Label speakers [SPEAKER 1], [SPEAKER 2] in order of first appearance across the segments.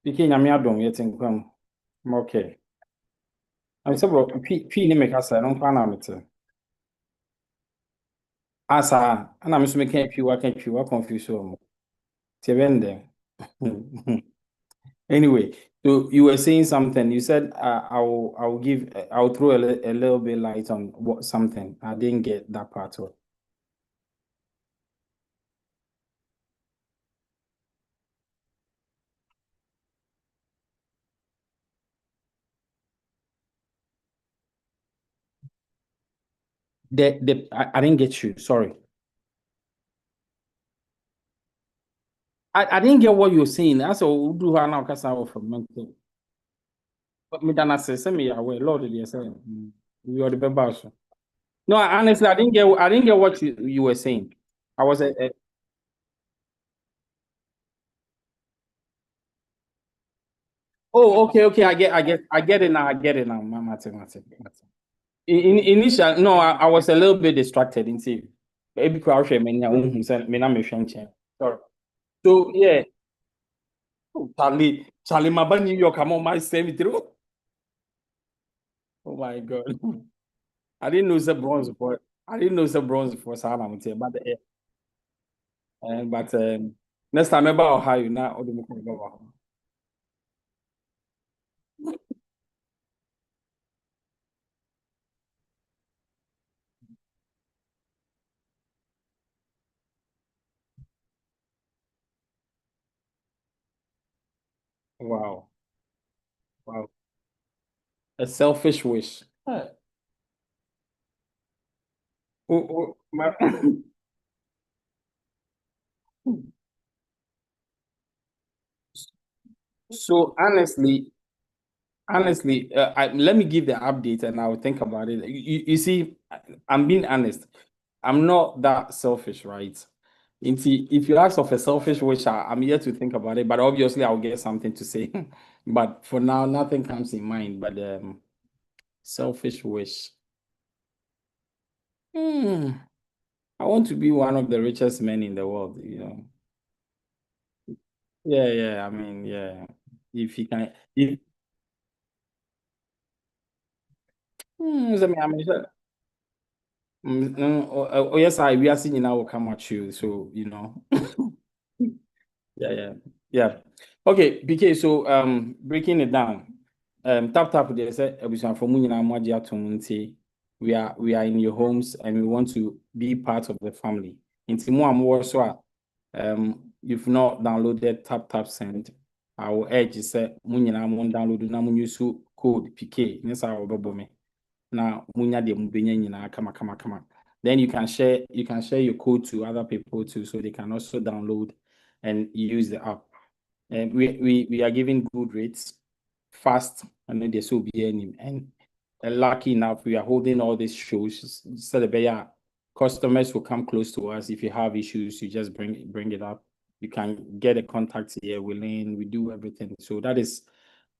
[SPEAKER 1] P.K. nyame adom yɛte nkwam. Okay. I'm so bro, P ni make us no kwa na mete. Asa, ana me so me kan P wa confuse o. Te bende. Anyway, so you were saying something. You said I'll throw a little bit light on what something. I didn't get that part of I didn't get you. Sorry. I didn't get what you're saying. That's all do now because I from mental. But me dana say me away. Lord, you say you are the best. No, honestly, I didn't get what you were saying. I was oh, okay. I get it now. I get it now. Mathematics. Initial, no, I was a little bit distracted. In see, maybe crowd share me na me sorry. So yeah, oh, Charlie, my bad New York, I'm on my semi through. Oh my God, I didn't know it's a bronze for. I didn't know it's a bronze for Sana, but next time about Ohio now, or the wow, wow, a selfish wish. My, so honestly, let me give the update and I'll think about it. You see, I'm being honest. I'm not that selfish, right? If you ask of a selfish wish, I'm here to think about it, but obviously I'll get something to say. But for now, nothing comes in mind. But selfish wish. Hmm, I want to be one of the richest men in the world. Yeah. I mean, yeah. If you can, if I mean, oh, yes, we are seeing now will come at you. So. Yeah. Okay, BK, so breaking it down. Tap they say everyone from Munina Mwadia to Munti. We are in your homes and we want to be part of the family. In Timu Amwaswa, you've not downloaded Tap Send. I will urge you say Munina Mon download na mun use code PK. Nessa or me. Now munya de mubenya nyina kama. Then you can share your code to other people too, so they can also download and use the app. And we are giving good rates, fast, and then there's will be any. And lucky enough, we are holding all these shows so that customers will come close to us. If you have issues, you just bring it up. You can get a contact here. We do everything. So that is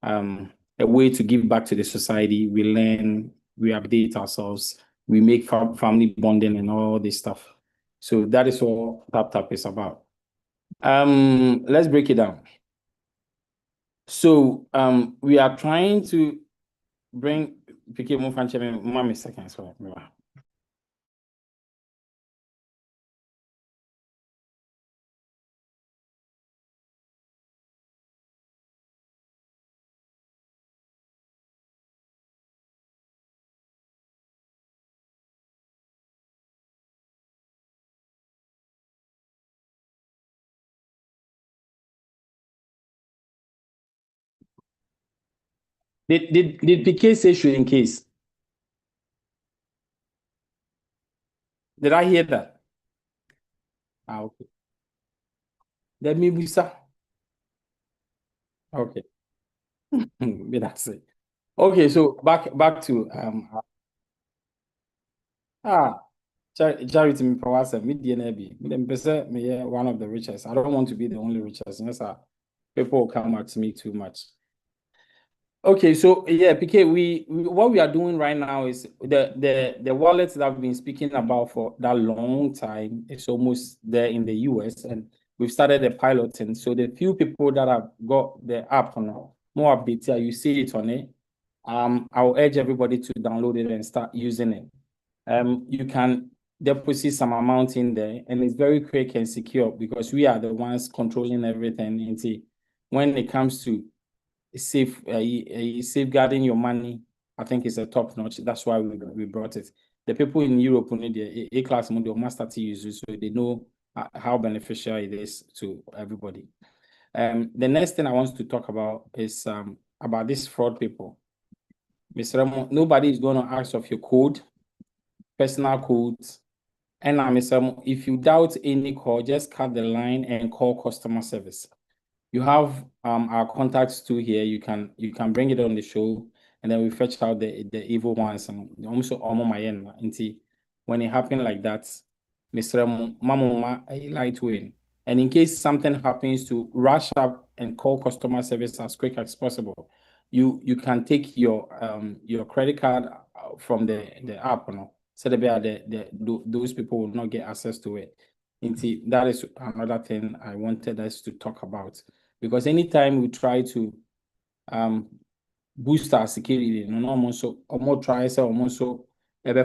[SPEAKER 1] a way to give back to the society. We learn, we update ourselves, we make family bonding and all this stuff. So that is what Tap is about. Let's break it down. So we are trying to bring PK Mufanche Mami seconds. Did PK say should in case? Did I hear that? Okay. Let me be sir. Okay. That's it. Okay, so back to ah charity me powasa me DNB. Me one of the richest. I don't want to be the only richest. Yes, sir. People come at me too much. Okay, so yeah, PK, we what we are doing right now is the wallets that I've been speaking about for that long time. It's almost there in the US, and we've started the piloting. So the few people that have got the app now, more updates here, you see it on it. I'll urge everybody to download it and start using it. You can deposit some amount in there, and it's very quick and secure because we are the ones controlling everything. And see, when it comes to safeguarding your money, I think it's a top notch. That's why we brought it. The people in Europe need the A-class model master to use it, so they know how beneficial it is to everybody. The next thing I want to talk about is about these fraud people. Mr. Remo, nobody is going to ask of your code, personal codes. And Mr. Remo, if you doubt any call, just cut the line and call customer service. You have our contacts too here. You can bring it on the show, and then we fetch out the evil ones and also when it happened like that, Mr. Mama, I like to win. And in case something happens, to rush up and call customer service as quick as possible. You can take your credit card from the app, so those people will not get access to it. That is another thing I wanted us to talk about, because anytime we try to boost our security, also try also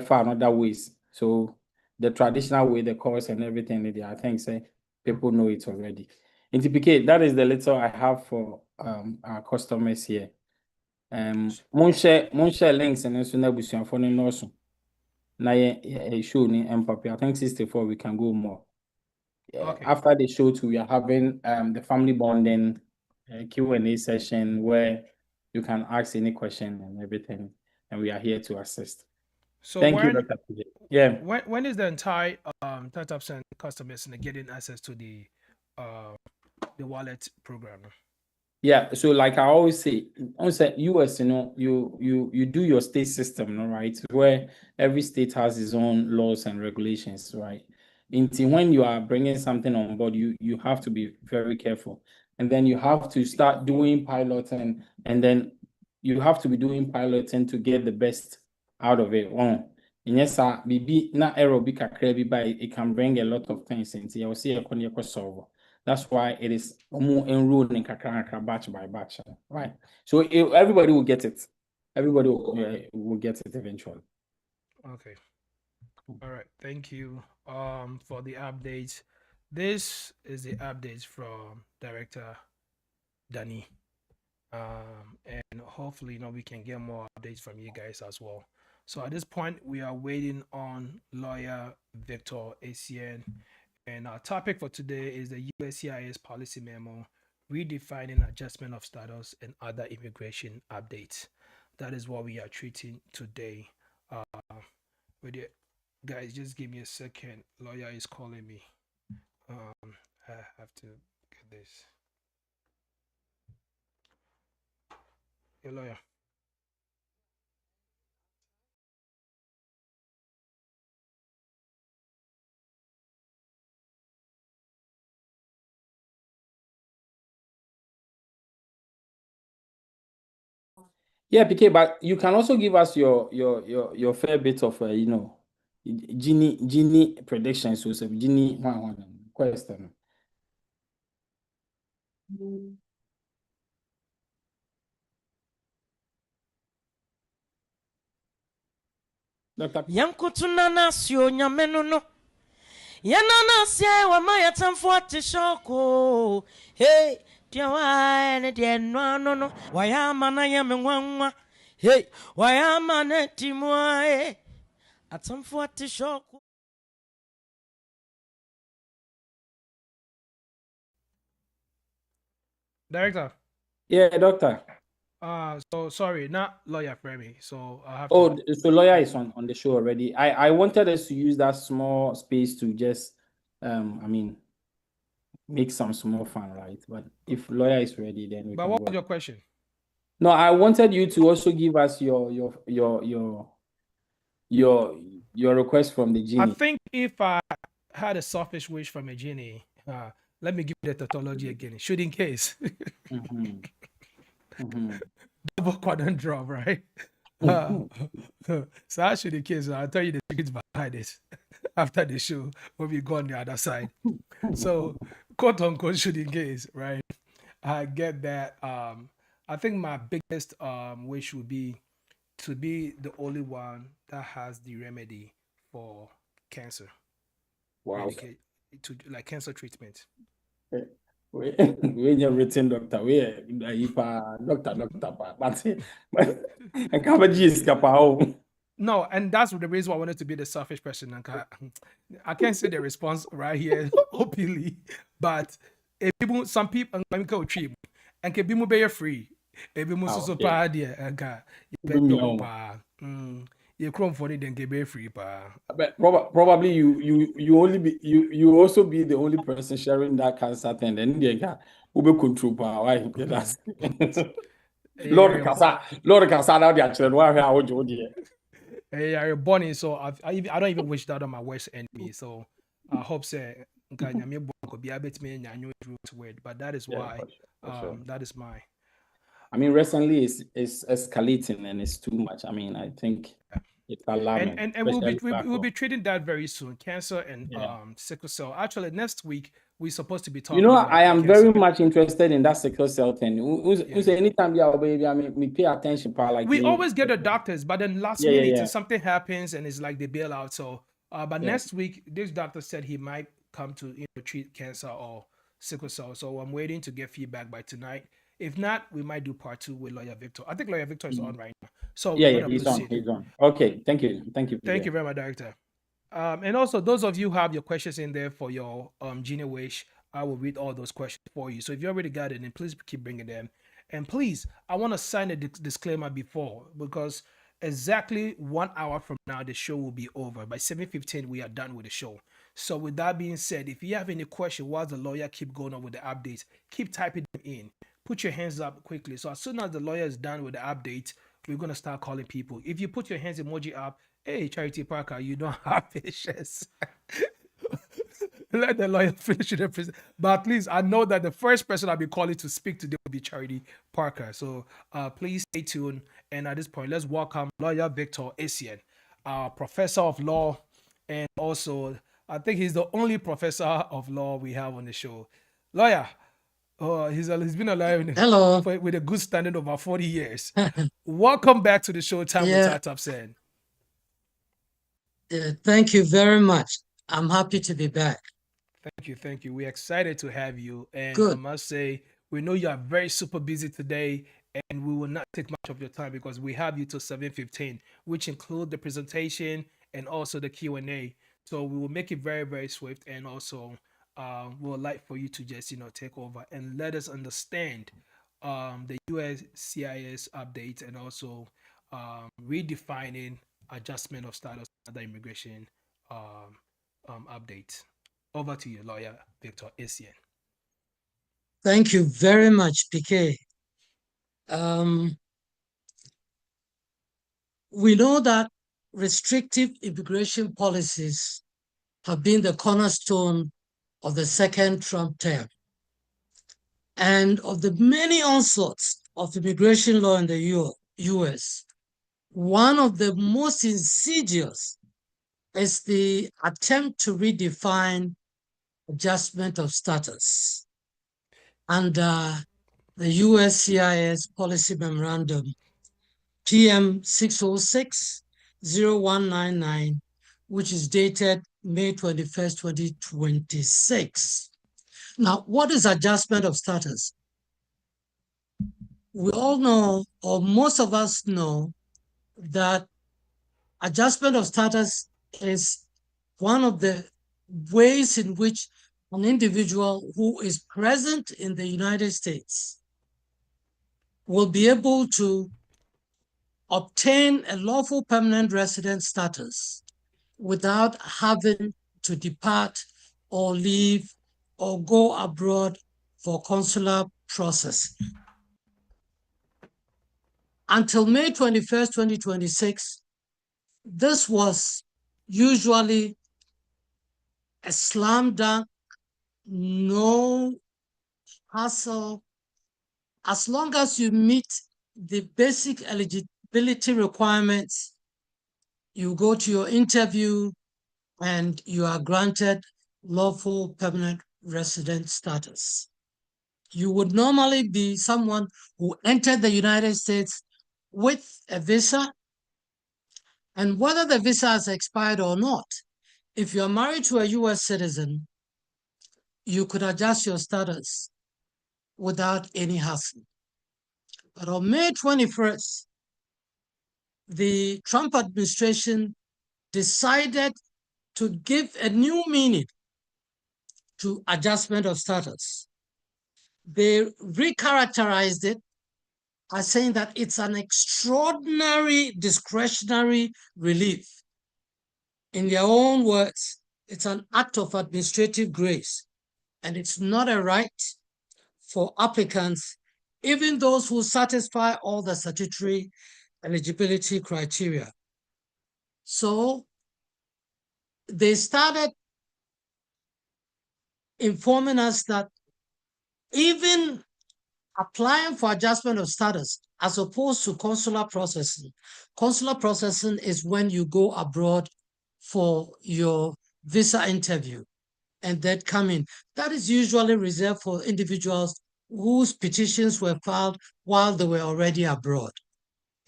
[SPEAKER 1] find other ways. So the traditional way, the course and everything, I think say people know it already. P.KAY, that is the little I have for our customers here. Share links and also na for no also. Now show ni MPP. I think 64 we can go more. Okay. After the show too, we are having the family bonding Q&A session where you can ask any question and everything, and we are here to assist. So thank you, Dr. PJ. Yeah.
[SPEAKER 2] When is the entire 30% customers getting access to the wallet program?
[SPEAKER 1] Yeah, so like I always say, US, you do your state system, right? Where every state has its own laws and regulations, right? Until when you are bringing something on board, you have to be very careful, and then you have to start doing piloting, and then you have to be doing piloting to get the best out of it. And yes, maybe not error be by it can bring a lot of things into. I will see a solve. That's why it is more enrolled in kakranka batch by batch, right? So everybody will get it. Everybody will get it eventually.
[SPEAKER 2] Okay. All right. Thank you for the updates. This is the updates from Director Danny. And hopefully, we can get more updates from you guys as well. So at this point, we are waiting on lawyer Victor ESSIEN. And our topic for today is the USCIS policy memo, redefining adjustment of status and other immigration updates. That is what we are treating today. Guys, just give me a second. Lawyer is calling me. I have to get this. Hey, lawyer.
[SPEAKER 1] Yeah, P.KAY, but you can also give us your fair bit of Gini predictions. So Gini one question.
[SPEAKER 3] Yankutuna nasio nyamenono. Yanana se wa maya tamfuati shoko. Hey, dia wa ne dia no. Wayama na yamenwanwa. Hey, wayama ne timwa. Atamfuati shoko.
[SPEAKER 2] Director.
[SPEAKER 1] Yeah, doctor.
[SPEAKER 2] So sorry, not lawyer Femi. So I have
[SPEAKER 1] to. So lawyer is on the show already. I wanted us to use that small space to just make some small fun, right? But if lawyer is ready, then we
[SPEAKER 2] But what was your question?
[SPEAKER 1] No, I wanted you to also give us your request from the genie.
[SPEAKER 2] I think if I had a selfish wish from a genie, let me give you the tautology again. Should in case. Double quadrant drop, right? So actually the case, I'll tell you the secrets behind it after the show when we go on the other side. So quote unquote shooting case, right? I get that. I think my biggest wish would be to be the only one that has the remedy for cancer,
[SPEAKER 1] Wow.
[SPEAKER 2] to like cancer treatment.
[SPEAKER 1] We written doctor. Doctor. But I can't is kapao.
[SPEAKER 2] No, and that's the reason why I wanted to be the selfish person. I can't say the response right here openly, but if people, some people, and can be more free. If you must so bad, yeah, you chrome for it, then get be free, pa.
[SPEAKER 1] But probably you only be you also be the only person sharing that cancer thing. Then they can ube control power. Why? That's Lord Casa now they are children. Why are you doing?
[SPEAKER 2] Hey, you're born so I don't even wish that on my worst enemy. So I hope say could be a bit me and word, but that is why
[SPEAKER 1] sure.
[SPEAKER 2] that is my.
[SPEAKER 1] I mean, recently it's escalating and it's too much. I mean, I think it's alarming.
[SPEAKER 2] And we'll be treating that very soon. Cancer and sickle cell. Actually, next week we're supposed to be talking.
[SPEAKER 1] You know,
[SPEAKER 2] about
[SPEAKER 1] I am
[SPEAKER 2] cancer.
[SPEAKER 1] very much interested in that sickle cell thing. Anytime baby, I mean, we pay attention, like
[SPEAKER 2] we always get the doctors, but then last minute something happens and it's like they bail out. So, but next week this doctor said he might come to treat cancer or sickle cell. So I'm waiting to get feedback by tonight. If not, we might do part 2 with Lawyer Victor. I think Lawyer Victor is on right now. So
[SPEAKER 1] he's on. Okay, thank you.
[SPEAKER 2] Thank you very much, Director. And also those of you who have your questions in there for your Genius Wish, I will read all those questions for you. So if you already got it, then please keep bringing them. And please, I want to sign a disclaimer before, because exactly 1 hour from now the show will be over. By 7:15 we are done with the show. So with that being said, if you have any question while the lawyer keep going on with the updates, keep typing them in. Put your hands up quickly. So as soon as the lawyer is done with the update, we're going to start calling people. If you put your hands emoji up, hey, Charity Parker, you don't have patience. Let the lawyer finish it. But please, I know that the first person I'll be calling to speak today will be Charity Parker. So please stay tuned. And at this point, let's welcome Lawyer Victor ESSIEN, professor of law. And also, I think he's the only professor of law we have on the show. Lawyer, he's been alive with a good standing over 40 years. Welcome back to the show, Time with Tap Sen.
[SPEAKER 4] Thank you very much. I'm happy to be back.
[SPEAKER 2] Thank you. We're excited to have you. And
[SPEAKER 4] Good.
[SPEAKER 2] I must say, we know you are very super busy today, and we will not take much of your time because we have you till 7:15, which include the presentation and also the Q&A. So we will make it very, very swift, and also we would like for you to just take over and let us understand the USCIS updates and also redefining adjustment of status and other immigration updates. Over to you, Lawyer Victor ESSIEN.
[SPEAKER 4] Thank you very much, P.K. We know that restrictive immigration policies have been the cornerstone of the second Trump term. And of the many onslaughts of immigration law in the US, one of the most insidious is the attempt to redefine adjustment of status under the USCIS policy memorandum PM 606-0199, which is dated May 21st, 2026. Now, what is adjustment of status? We all know, or most of us know, that adjustment of status is one of the ways in which an individual who is present in the United States will be able to obtain a lawful permanent resident status without having to depart or leave or go abroad for consular process. Until May 21st, 2026, this was usually a slam dunk, no hassle. As long as you meet the basic eligibility requirements, you go to your interview and you are granted lawful permanent resident status. You would normally be someone who entered the United States with a visa, and whether the visa has expired or not, if you're married to a US citizen, you could adjust your status without any hassle. But on May 21st, the Trump administration decided to give a new meaning to adjustment of status. They recharacterized it as saying that it's an extraordinary discretionary relief. In their own words, it's an act of administrative grace, and it's not a right for applicants, even those who satisfy all the statutory eligibility criteria. So they started informing us that even applying for adjustment of status, as opposed to consular processing is when you go abroad for your visa interview and then come in. That is usually reserved for individuals whose petitions were filed while they were already abroad.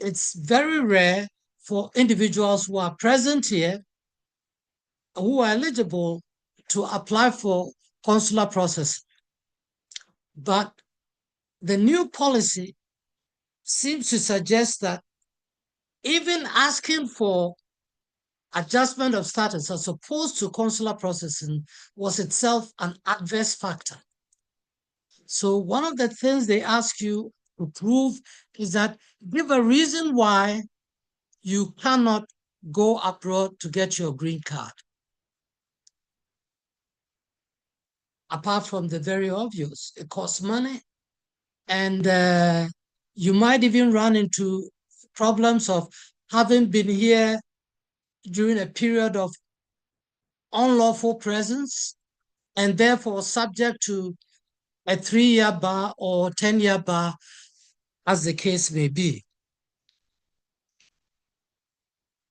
[SPEAKER 4] It's very rare for individuals who are present here, who are eligible to apply for consular processing. But the new policy seems to suggest that even asking for adjustment of status as opposed to consular processing was itself an adverse factor. So one of the things they ask you to prove is that give a reason why you cannot go abroad to get your green card. Apart from the very obvious, it costs money, and you might even run into problems of having been here during a period of unlawful presence and therefore subject to a 3-year bar or 10-year bar, as the case may be.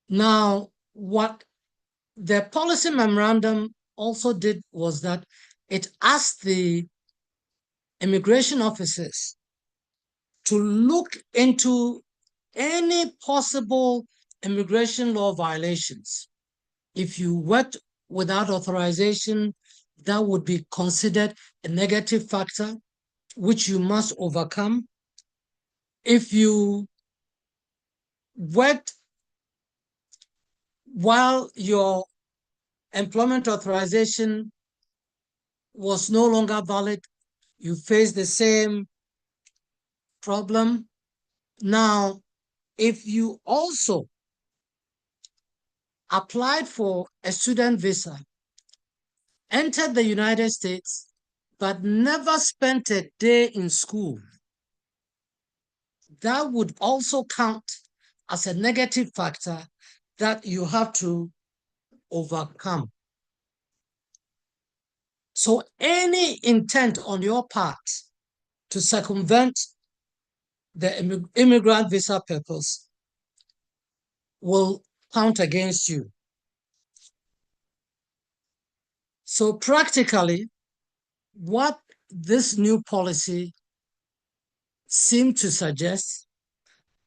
[SPEAKER 4] Now, what the policy memorandum also did was that it asked the immigration officers to look into any possible immigration law violations. If you worked without authorization, that would be considered a negative factor, which you must overcome. If you worked while your employment authorization was no longer valid, you face the same problem. Now, if you also applied for a student visa, entered the United States, but never spent a day in school, that would also count as a negative factor that you have to overcome. So any intent on your part to circumvent the immigrant visa purpose will count against you. So practically, what this new policy seemed to suggest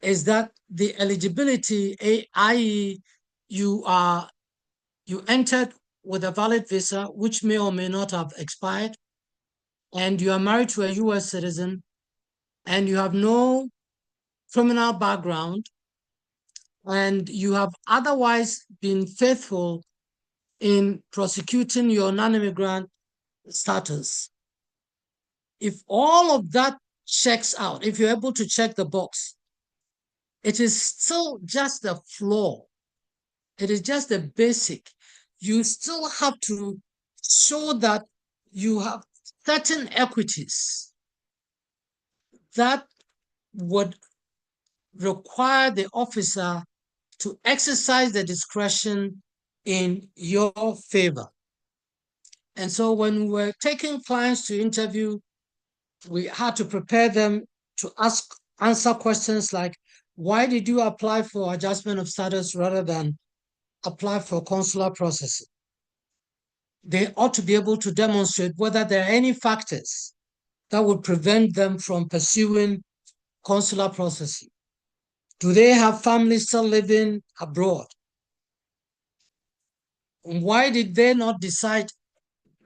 [SPEAKER 4] is that the eligibility, i.e., you entered with a valid visa, which may or may not have expired, and you are married to a US citizen, and you have no criminal background, and you have otherwise been faithful in prosecuting your non-immigrant status. If all of that checks out, if you're able to check the box, it is still just a flaw. It is just a basic. You still have to show that you have certain equities that would require the officer to exercise the discretion in your favor. And so when we're taking clients to interview, we had to prepare them to answer questions like, why did you apply for adjustment of status rather than apply for consular processing? they ought to be able to demonstrate whether there are any factors that would prevent them from pursuing consular processing. Do they have families still living abroad? Why did they not decide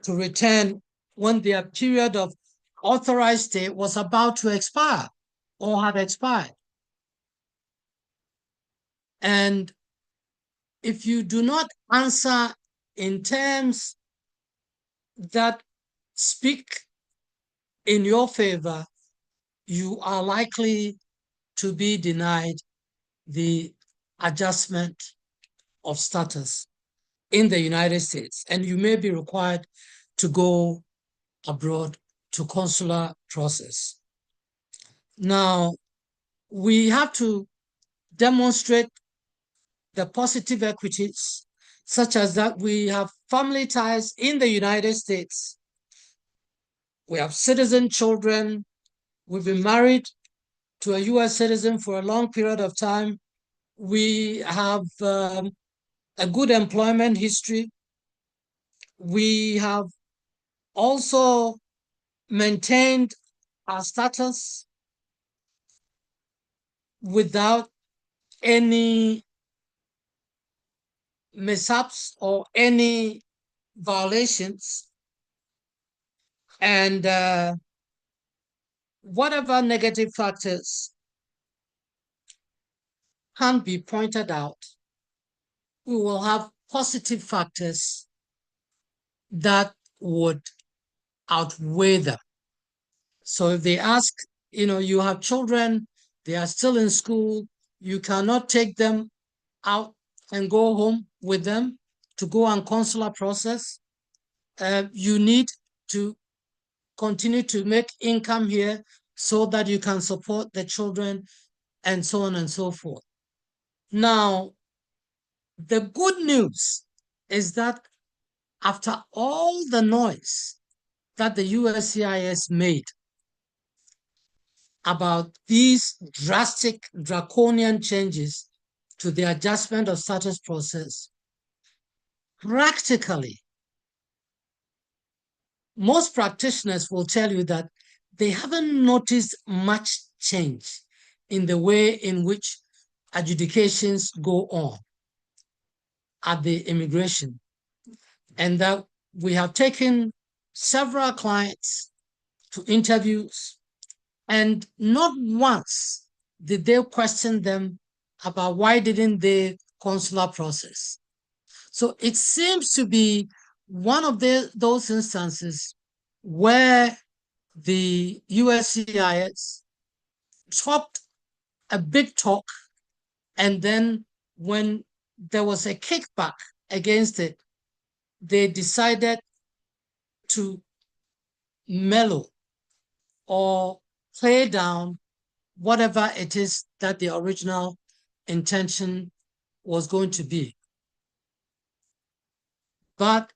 [SPEAKER 4] to return when their period of authorized stay was about to expire or had expired? And if you do not answer in terms that speak in your favor, you are likely to be denied the adjustment of status in the United States, and you may be required to go abroad to consular process. Now, we have to demonstrate the positive equities, such as that we have family ties in the United States. We have citizen children. We've been married to a US citizen for a long period of time. We have a good employment history. We have also maintained our status without any mishaps or any violations. And whatever negative factors can be pointed out, we will have positive factors that would outweigh them. So if they ask, you have children, they are still in school, you cannot take them out and go home with them to go on consular process. You need to continue to make income here so that you can support the children and so on and so forth. Now, the good news is that after all the noise that the USCIS made about these drastic draconian changes to the adjustment of status process, practically, most practitioners will tell you that they haven't noticed much change in the way in which adjudications go on at the immigration, and that we have taken several clients to interviews, and not once did they question them about why didn't they consular process. So it seems to be one of those instances where the USCIS talked a big talk, and then when there was a kickback against it, they decided to mellow or play down whatever it is that the original intention was going to be. But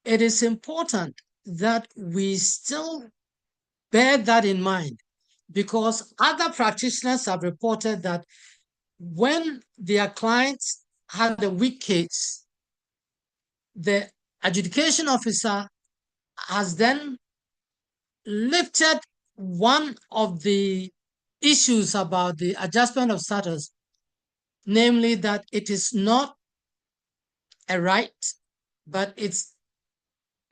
[SPEAKER 4] it is important that we still bear that in mind, because other practitioners have reported that when their clients had a weak case, the adjudication officer has then lifted one of the issues about the adjustment of status, namely that it is not a right, but it's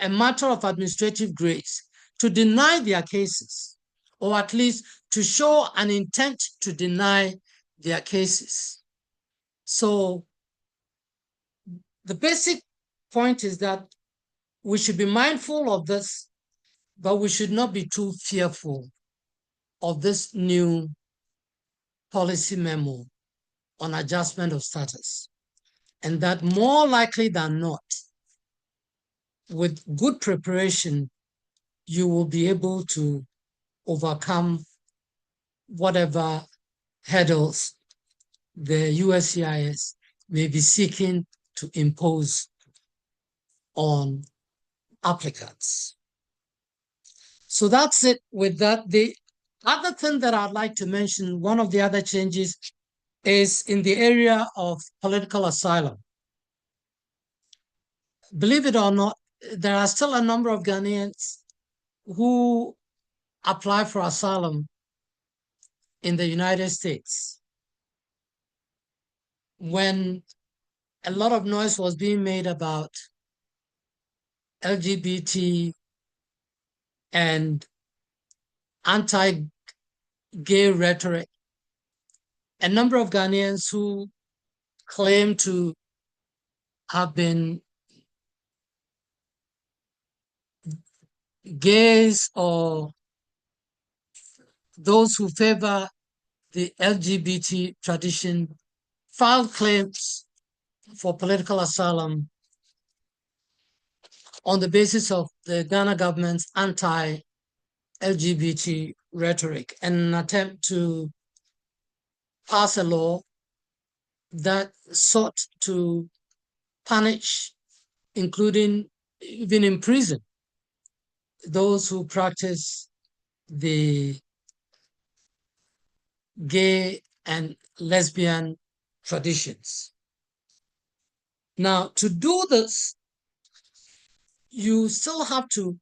[SPEAKER 4] a matter of administrative grace to deny their cases, or at least to show an intent to deny their cases. So the basic point is that we should be mindful of this, but we should not be too fearful of this new policy memo on adjustment of status. And that more likely than not, with good preparation, you will be able to overcome whatever hurdles the USCIS may be seeking to impose on applicants. So that's it with that. The other thing that I'd like to mention, one of the other changes, is in the area of political asylum. Believe it or not, there are still a number of Ghanaians who apply for asylum in the United States. When a lot of noise was being made about LGBT and anti-gay rhetoric, a number of Ghanaians who claim to have been gays or those who favor the LGBT tradition filed claims for political asylum on the basis of the Ghana government's anti-LGBT rhetoric and an attempt to pass a law that sought to punish, including even in prison, those who practice the gay and lesbian traditions. Now, to do this, you still have to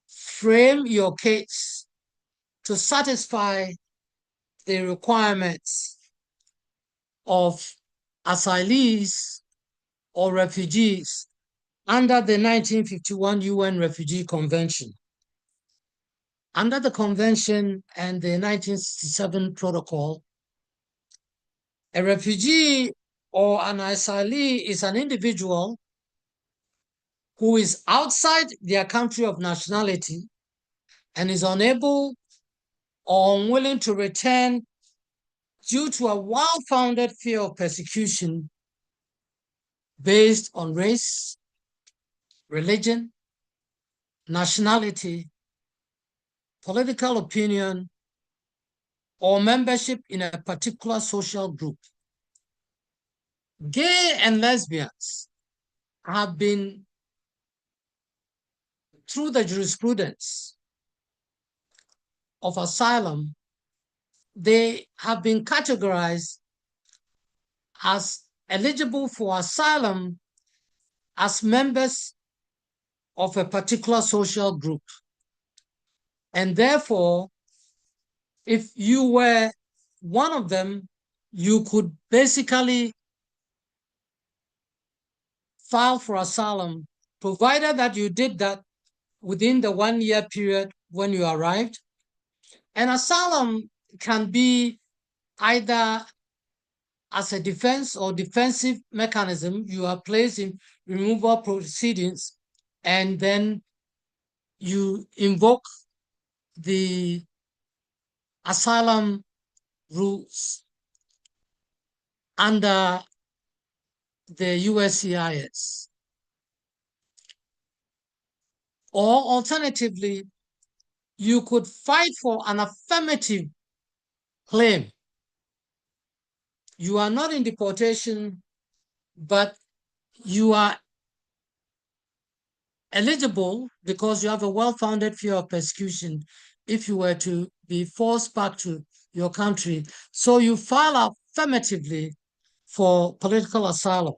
[SPEAKER 4] frame your case to satisfy the requirements of asylees or refugees under the 1951 UN Refugee Convention. Under the convention and the 1967 protocol, a refugee or an asylee is an individual who is outside their country of nationality and is unable or unwilling to return due to a well-founded fear of persecution based on race, religion, nationality, political opinion, or membership in a particular social group. Gay and lesbians have been, through the jurisprudence of asylum, they have been categorized as eligible for asylum as members of a particular social group. And therefore, if you were one of them, you could basically file for asylum, provided that you did that within the 1 year period when you arrived. And asylum can be either as a defense or defensive mechanism. You are placed in removal proceedings and then you invoke the asylum rules under the USCIS. Or alternatively, you could fight for an affirmative claim. You are not in deportation, but you are eligible because you have a well-founded fear of persecution if you were to be forced back to your country. So you file affirmatively for political asylum.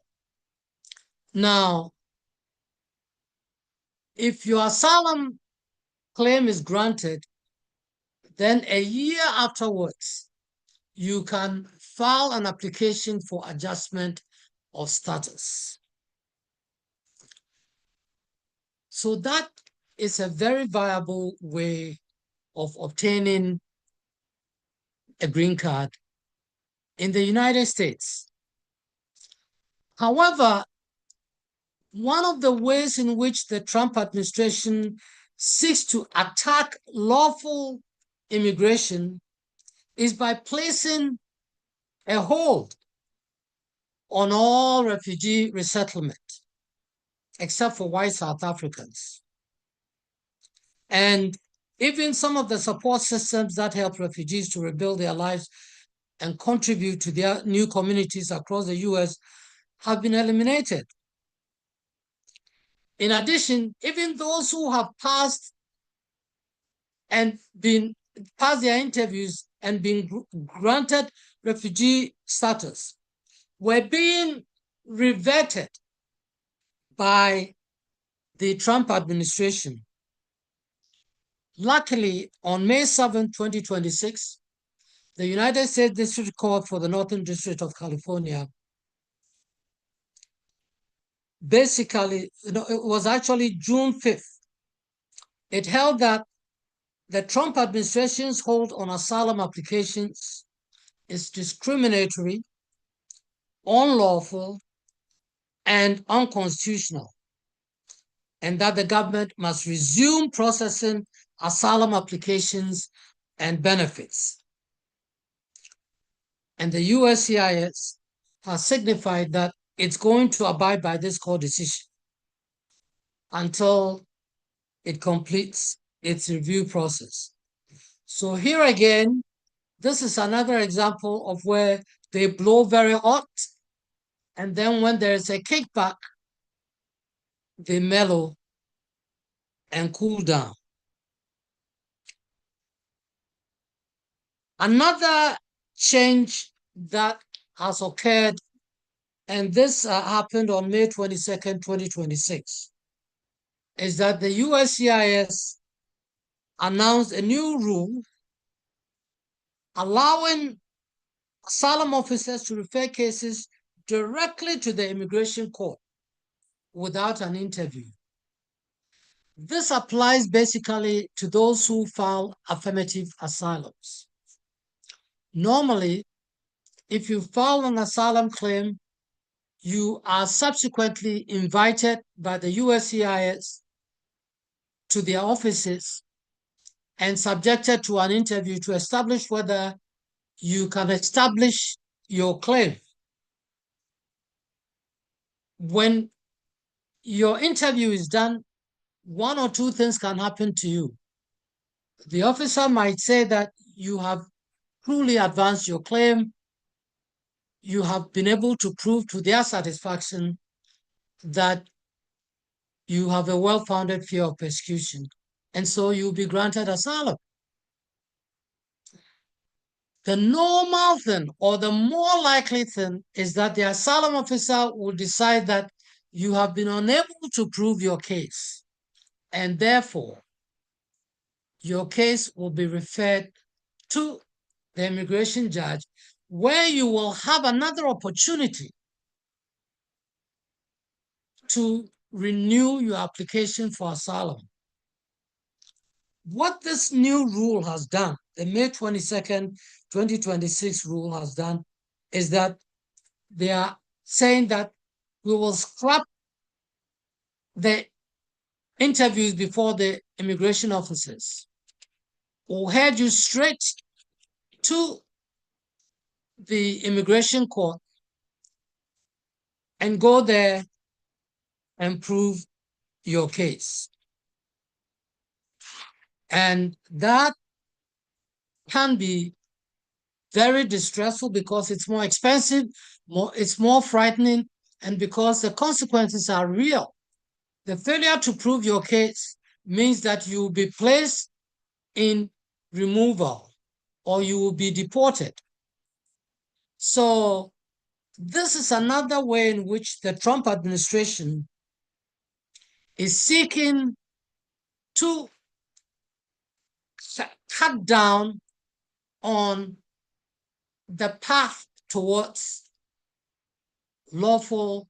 [SPEAKER 4] Now, if your asylum claim is granted, then a year afterwards, you can file an application for adjustment of status. So that is a very viable way of obtaining a green card in the United States. However, one of the ways in which the Trump administration seeks to attack lawful immigration is by placing a hold on all refugee resettlement, except for white South Africans. And even some of the support systems that help refugees to rebuild their lives and contribute to their new communities across the US have been eliminated. In addition, even those who have passed their interviews and been granted refugee status were being reverted by the Trump administration. Luckily, on May 7, 2026, the United States District Court for the Northern District of California basically, it was actually June 5th. It held that the Trump administration's hold on asylum applications is discriminatory, unlawful, and unconstitutional, and that the government must resume processing asylum applications and benefits. And the USCIS has signified that it's going to abide by this court decision until it completes its review process. So here again, this is another example of where they blow very hot, and then when there's a kickback, they mellow and cool down. Another change that has occurred, and this happened on May 22nd, 2026, is that the USCIS announced a new rule allowing asylum officers to refer cases directly to the immigration court without an interview. This applies basically to those who file affirmative asylums. Normally, if you file an asylum claim, you are subsequently invited by the USCIS to their offices and subjected to an interview to establish whether you can establish your claim. When your interview is done, one or two things can happen to you. The officer might say that you have truly advanced your claim, you have been able to prove to their satisfaction that you have a well-founded fear of persecution, and so you'll be granted asylum. The normal thing, or the more likely thing, is that the asylum officer will decide that you have been unable to prove your case, and therefore your case will be referred to the immigration judge, where you will have another opportunity to renew your application for asylum. What this new rule has done, the May 22nd, 2026 rule has done, is that they are saying that we will scrap the interviews before the immigration officers. We'll head you straight to the immigration court and go there and prove your case. And that can be very distressful because it's more expensive, it's more frightening, and because the consequences are real. The failure to prove your case means that you will be placed in removal or you will be deported. So this is another way in which the Trump administration is seeking to cut down on the path towards lawful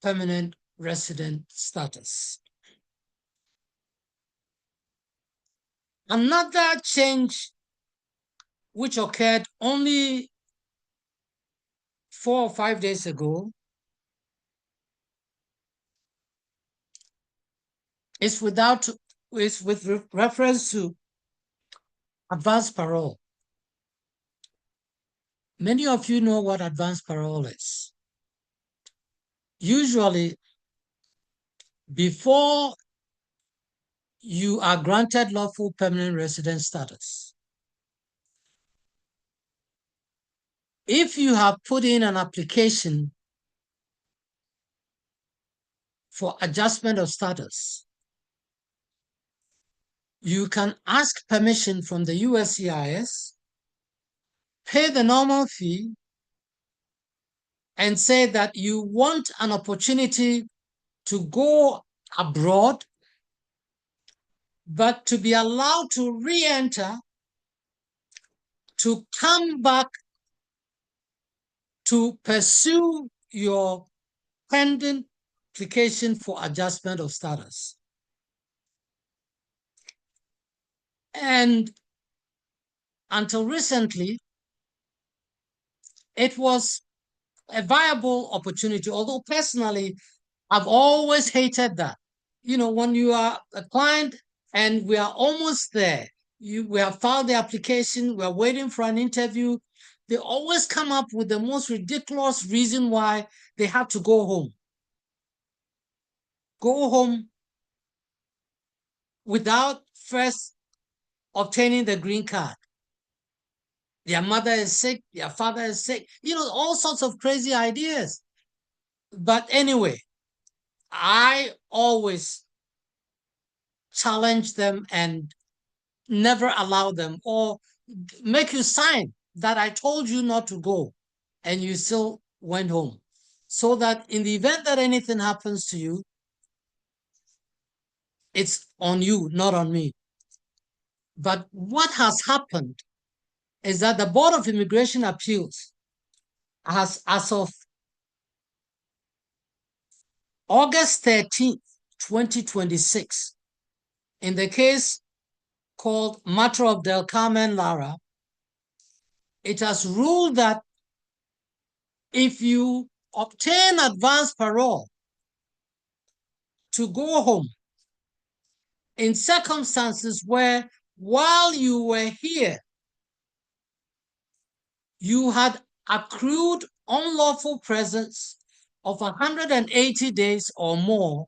[SPEAKER 4] permanent resident status. Another change which occurred only 4 or 5 days ago is with reference to advanced parole. Many of you know what advanced parole is. Usually, before you are granted lawful permanent resident status, if you have put in an application for adjustment of status, you can ask permission from the USCIS, pay the normal fee, and say that you want an opportunity to go abroad but to be allowed to re-enter, to come back to pursue your pending application for adjustment of status. And until recently, it was a viable opportunity, although personally, I've always hated that. You know, when you are a client and we are almost there, we have filed the application, we're waiting for an interview, they always come up with the most ridiculous reason why they have to go home. Go home without first obtaining the green card. Their mother is sick, their father is sick, you know, all sorts of crazy ideas. But anyway, I always challenge them and never allow them, or make you sign that I told you not to go and you still went home. So that in the event that anything happens to you, it's on you, not on me. But what has happened is that the Board of Immigration Appeals has, as of August 13th, 2026, in the case called Matter of Del Carmen Lara, it has ruled that if you obtain advance parole to go home in circumstances where while you were here, you had accrued unlawful presence of 180 days or more,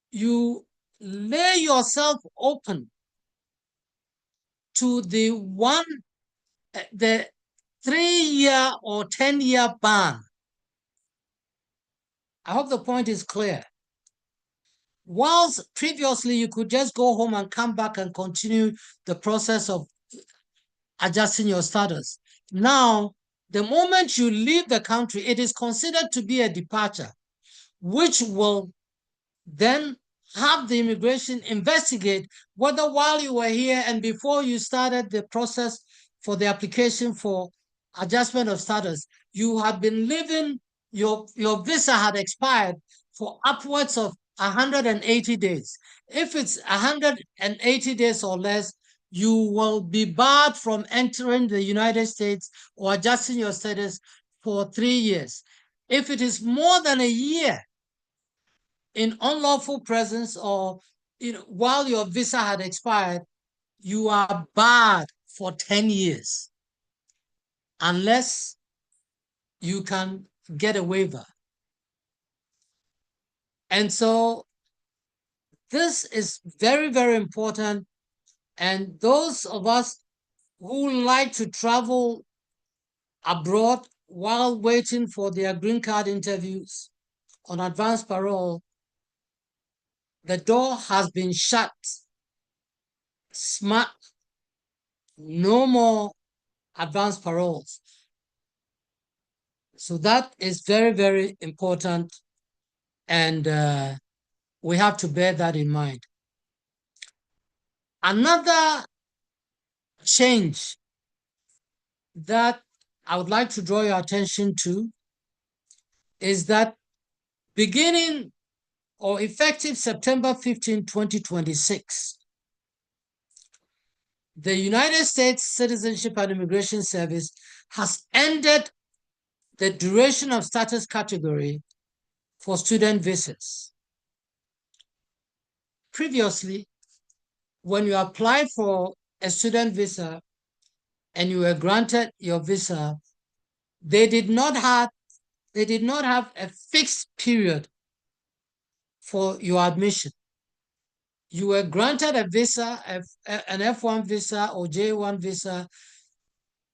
[SPEAKER 4] you lay yourself open to the 3-year or 10-year ban. I hope the point is clear. Whilst previously you could just go home and come back and continue the process of adjusting your status, now, the moment you leave the country, it is considered to be a departure, which will then have the immigration investigate whether while you were here and before you started the process for the application for adjustment of status, you had been living, your visa had expired for upwards of 180 days. If it's 180 days or less, you will be barred from entering the United States or adjusting your status for 3 years. If it is more than a year in unlawful presence, or while your visa had expired, you are barred for 10 years unless you can get a waiver. And so this is very, very important. And those of us who like to travel abroad while waiting for their green card interviews on advance parole, the door has been shut. Smart. No more advance paroles. So that is very, very important. And we have to bear that in mind. Another change that I would like to draw your attention to is that beginning or effective September 15, 2026, the United States Citizenship and Immigration Service has ended the duration of status category for student visas. Previously, when you applied for a student visa and you were granted your visa, they did not have a fixed period for your admission. You were granted a visa, an F1 visa or J1 visa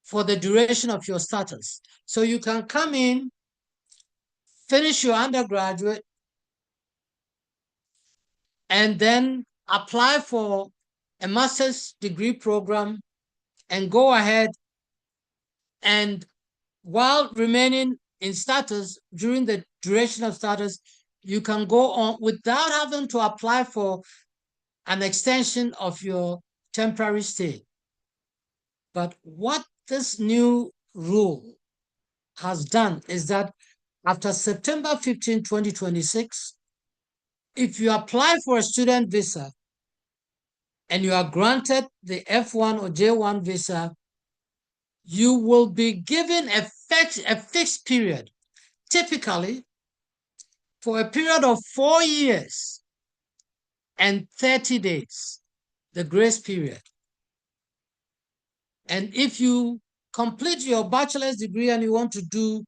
[SPEAKER 4] for the duration of your status. So you can come in, finish your undergraduate, and then apply for a master's degree program and go ahead, and while remaining in status during the duration of status, you can go on without having to apply for an extension of your temporary stay. But what this new rule has done is that after September 15, 2026, if you apply for a student visa and you are granted the F1 or J1 visa, you will be given a fixed period, typically for a period of 4 years and 30 days, the grace period. And if you complete your bachelor's degree and you want to do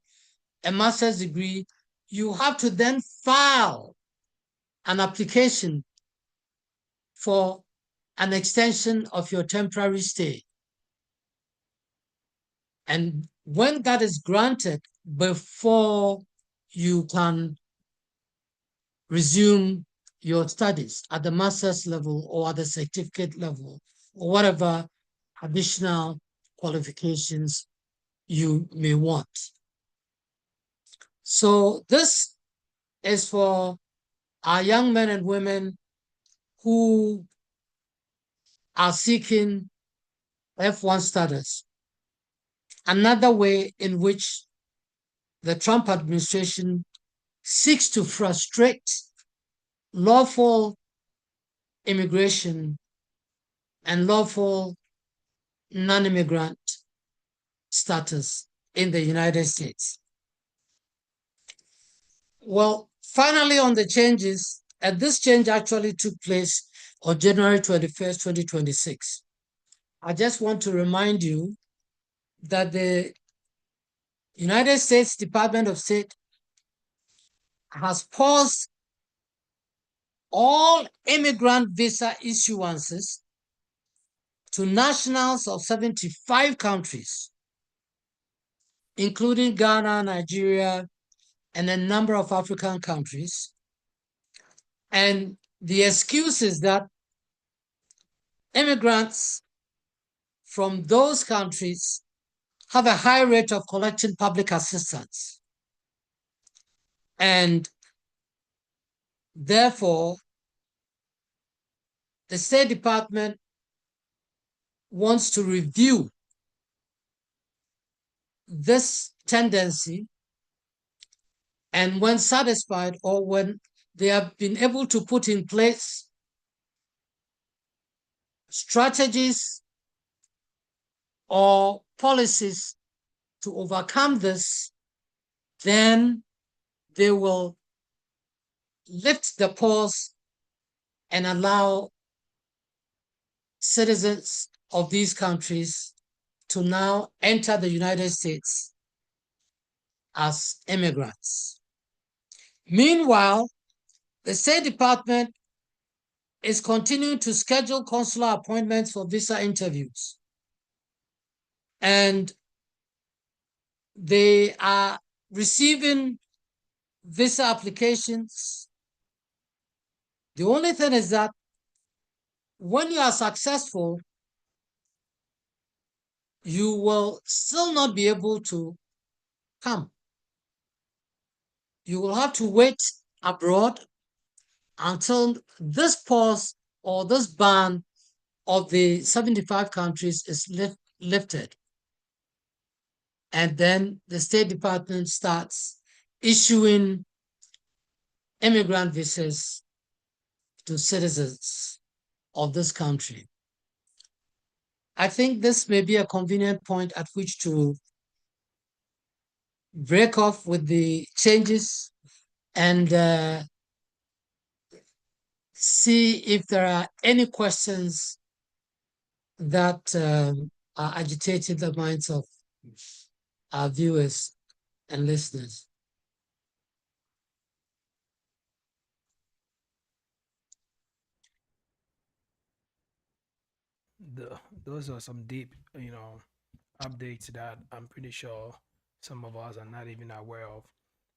[SPEAKER 4] a master's degree, you have to then file an application for an extension of your temporary stay. And when that is granted, before you can resume your studies at the master's level or at the certificate level or whatever additional qualifications you may want. So this is for our young men and women who are seeking F1 status. Another way in which the Trump administration seeks to frustrate lawful immigration and lawful non-immigrant status in the United States. Well, finally on the changes, and this change actually took place on January 21st, 2026. I just want to remind you that the United States Department of State has paused all immigrant visa issuances to nationals of 75 countries, including Ghana, Nigeria, and a number of African countries. And the excuse is that immigrants from those countries have a high rate of collecting public assistance. And therefore, the State Department wants to review this tendency, and when satisfied or when they have been able to put in place strategies or policies to overcome this, then they will lift the pause and allow citizens of these countries to now enter the United States as immigrants. Meanwhile, the State Department is continuing to schedule consular appointments for visa interviews. And they are receiving visa applications. The only thing is that when you are successful, you will still not be able to come. You will have to wait abroad until this pause or this ban of the 75 countries is lifted. And then the State Department starts issuing immigrant visas to citizens of this country. I think this may be a convenient point at which to break off with the changes and see if there are any questions that are agitating the minds of our viewers and listeners.
[SPEAKER 2] Those are some deep, updates that I'm pretty sure some of us are not even aware of.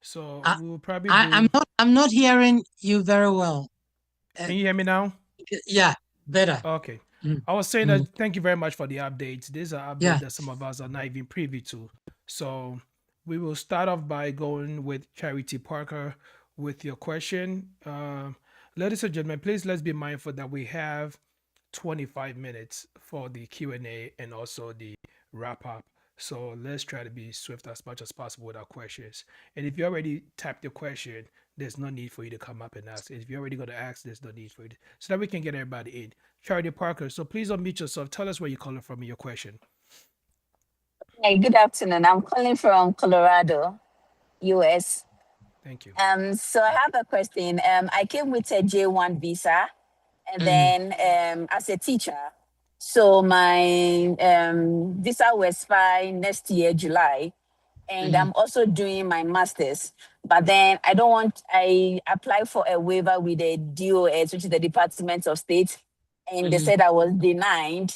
[SPEAKER 2] So we'll probably
[SPEAKER 4] I'm not hearing you very well.
[SPEAKER 2] Can you hear me now?
[SPEAKER 4] Yeah, better.
[SPEAKER 2] Okay. I was saying that thank you very much for the updates. These are updates that some of us are not even privy to. So we will start off by going with Charity Parker with your question. ladies and gentlemen, please let's be mindful that we have 25 minutes for the Q&A and also the wrap up. So let's try to be swift as much as possible with our questions. And if you already typed the question, there's no need for you to come up and ask. If you're already going to ask, there's no need for you to, so that we can get everybody in. Charity Parker, so please unmute yourself. Tell us where you're calling from and your question.
[SPEAKER 5] Hey, good afternoon. I'm calling from Colorado, US.
[SPEAKER 2] Thank you.
[SPEAKER 5] So I have a question. I came with a J1 visa, and then as a teacher, so my visa will expire next year, July, and I'm also doing my master's. But then I applied for a waiver with the DOS, which is the Department of State, and they said I was denied.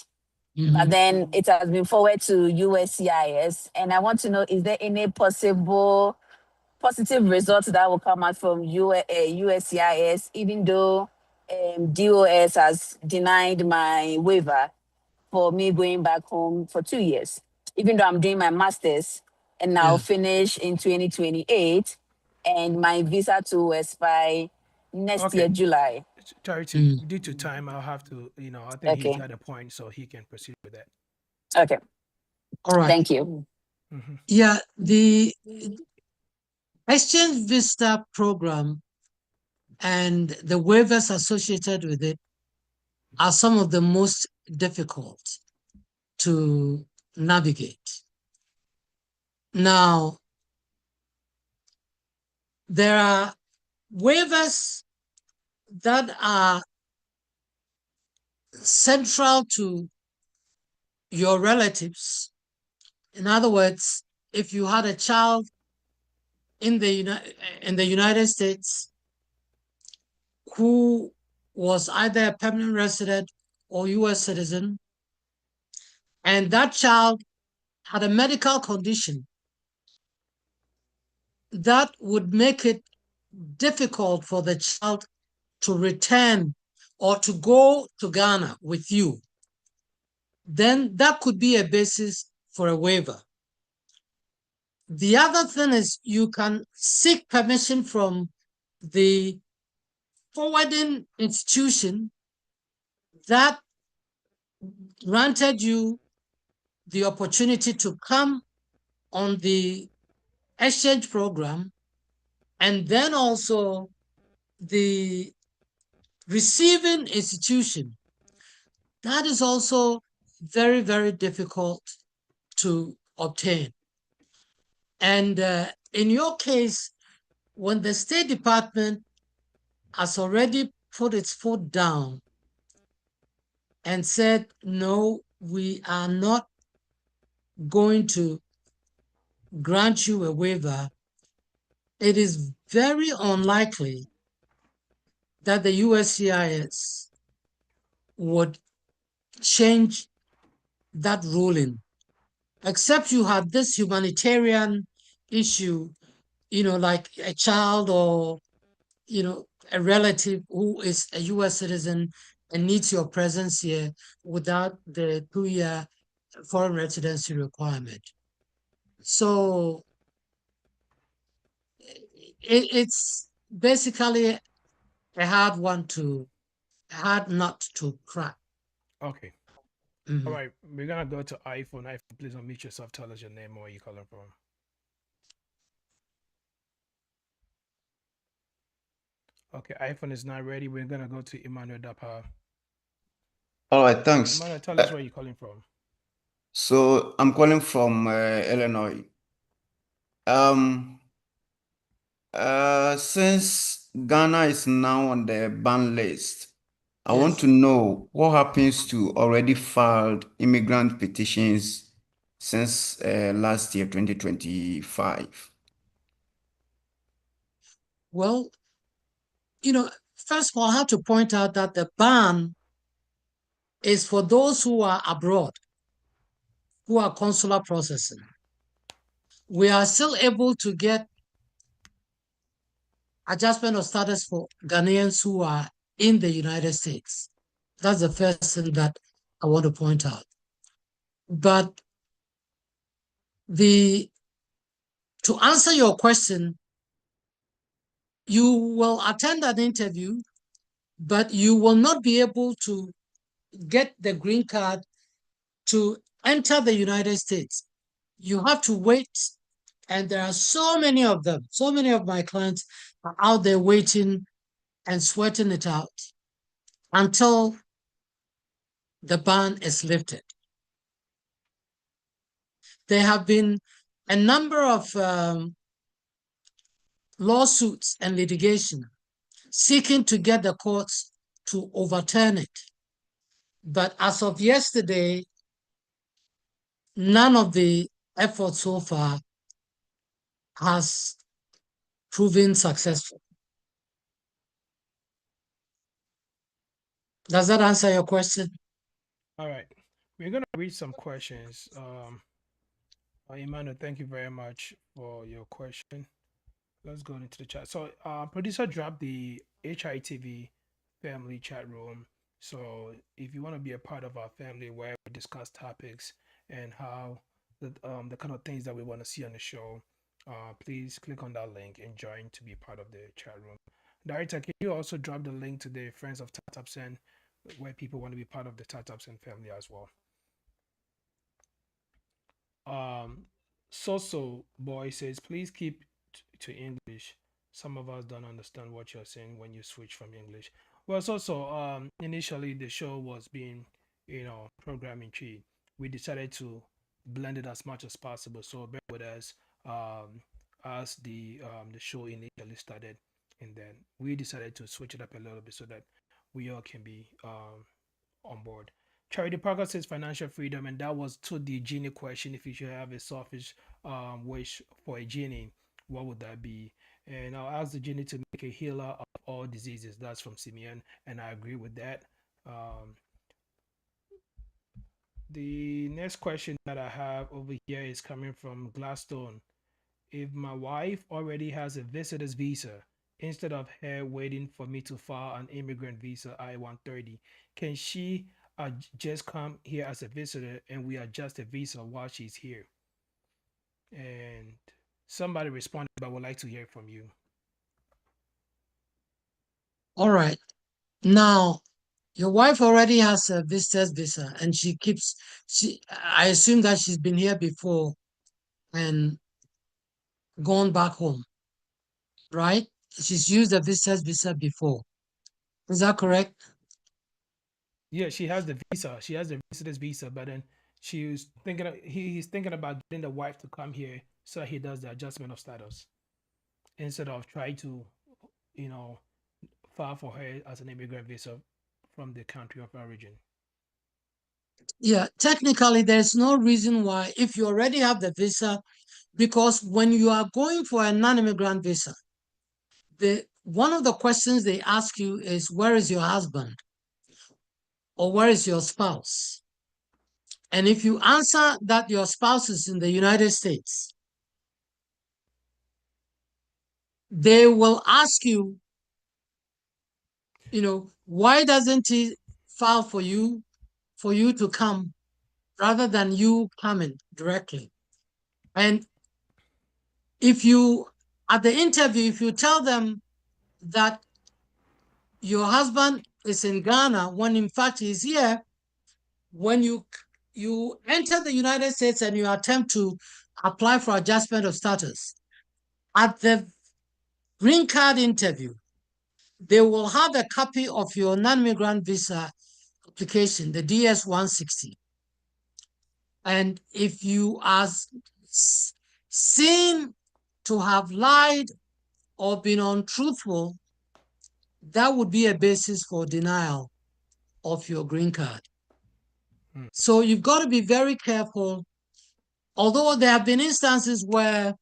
[SPEAKER 5] But then it has been forwarded to USCIS, and I want to know, is there any possible positive results that will come out from USCIS, even though DOS has denied my waiver for me going back home for 2 years, even though I'm doing my master's and I'll finish in 2028, and my visa to expire next year, July.
[SPEAKER 2] Charity, due to time, I'll have to, I think he's got a point, so he can proceed with that.
[SPEAKER 5] Okay.
[SPEAKER 4] All right.
[SPEAKER 5] Thank you.
[SPEAKER 4] Yeah, the exchange visa program and the waivers associated with it are some of the most difficult to navigate. Now, there are waivers that are central to your relatives. In other words, if you had a child in the United States who was either a permanent resident or US citizen, and that child had a medical condition that would make it difficult for the child to return or to go to Ghana with you, then that could be a basis for a waiver. The other thing is you can seek permission from the forwarding institution that granted you the opportunity to come on the exchange program, and then also the receiving institution. That is also very, very difficult to obtain. And in your case, when the State Department has already put its foot down and said, no, we are not going to grant you a waiver, it is very unlikely that the USCIS would change that ruling, except you have this humanitarian issue, like a child or, a relative who is a US citizen and needs your presence here without the 2-year foreign residency requirement. So it's basically a hard nut to crack.
[SPEAKER 2] Okay. All right. We're going to go to iPhone. iPhone, please unmute yourself. Tell us your name and where you're calling from. Okay. iPhone is not ready. We're going to go to Emmanuel Dapa.
[SPEAKER 6] All right. Thanks.
[SPEAKER 2] Emmanuel, tell us where you're calling from.
[SPEAKER 6] So I'm calling from Illinois. Since Ghana is now on the ban list, I want to know what happens to already filed immigrant petitions since last year, 2025.
[SPEAKER 4] Well, first of all, I have to point out that the ban is for those who are abroad, who are consular processing. We are still able to get adjustment of status for Ghanaians who are in the United States. That's the first thing that I want to point out. But to answer your question, you will attend an interview but you will not be able to get the green card to enter the United States. You have to wait, and there are so many of them. So many of my clients are out there waiting and sweating it out until the ban is lifted. There have been a number of lawsuits and litigation seeking to get the courts to overturn it. But as of yesterday, none of the efforts so far has proven successful. Does that answer your question?
[SPEAKER 2] All right. We're going to read some questions. Emmanuel, thank you very much for your question. Let's go into the chat. So, producer dropped the HITV family chat room. So, if you want to be a part of our family where we discuss topics and how the kind of things that we want to see on the show, please click on that link and join to be part of the chat room. Director, can you also drop the link to the Friends of Tatapsen where people want to be part of the Tatapsen family as well? So boy says, please keep to English. Some of us don't understand what you're saying when you switch from English. Well, initially the show was being, programming tree. We decided to blend it as much as possible. So bear with us as the show initially started, and then we decided to switch it up a little bit so that we all can be on board. Charity Parker says financial freedom, and that was to the genie question. If you should have a selfish wish for a genie, what would that be? And I'll ask the genie to make a healer of all diseases. That's from Simeon, and I agree with that. The next question that I have over here is coming from Gladstone. If my wife already has a visitor's visa, instead of her waiting for me to file an immigrant visa I-130, can she just come here as a visitor and we adjust the visa while she's here? And somebody responded, but I would like to hear from you.
[SPEAKER 4] All right. Now, your wife already has a visitor's visa, and I assume that she's been here before and gone back home, right? She's used a visitor's visa before. Is that correct?
[SPEAKER 2] Yeah, she has the visa. She has the visitor's visa, but then he's thinking about getting the wife to come here so he does the adjustment of status instead of trying to, file for her as an immigrant visa from the country of origin.
[SPEAKER 4] Yeah, technically, there's no reason why, if you already have the visa, because when you are going for a non-immigrant visa, one of the questions they ask you is, where is your husband? Or where is your spouse? And if you answer that your spouse is in the United States, they will ask you, why doesn't he file for you to come rather than you coming directly? And if you, at the interview, if you tell them that your husband is in Ghana when in fact he's here, when you enter the United States and you attempt to apply for adjustment of status, at the green card interview, they will have a copy of your non-migrant visa application, the DS-160. And if you are seen to have lied or been untruthful, that would be a basis for denial of your green card. So you've got to be very careful. Although there have been instances where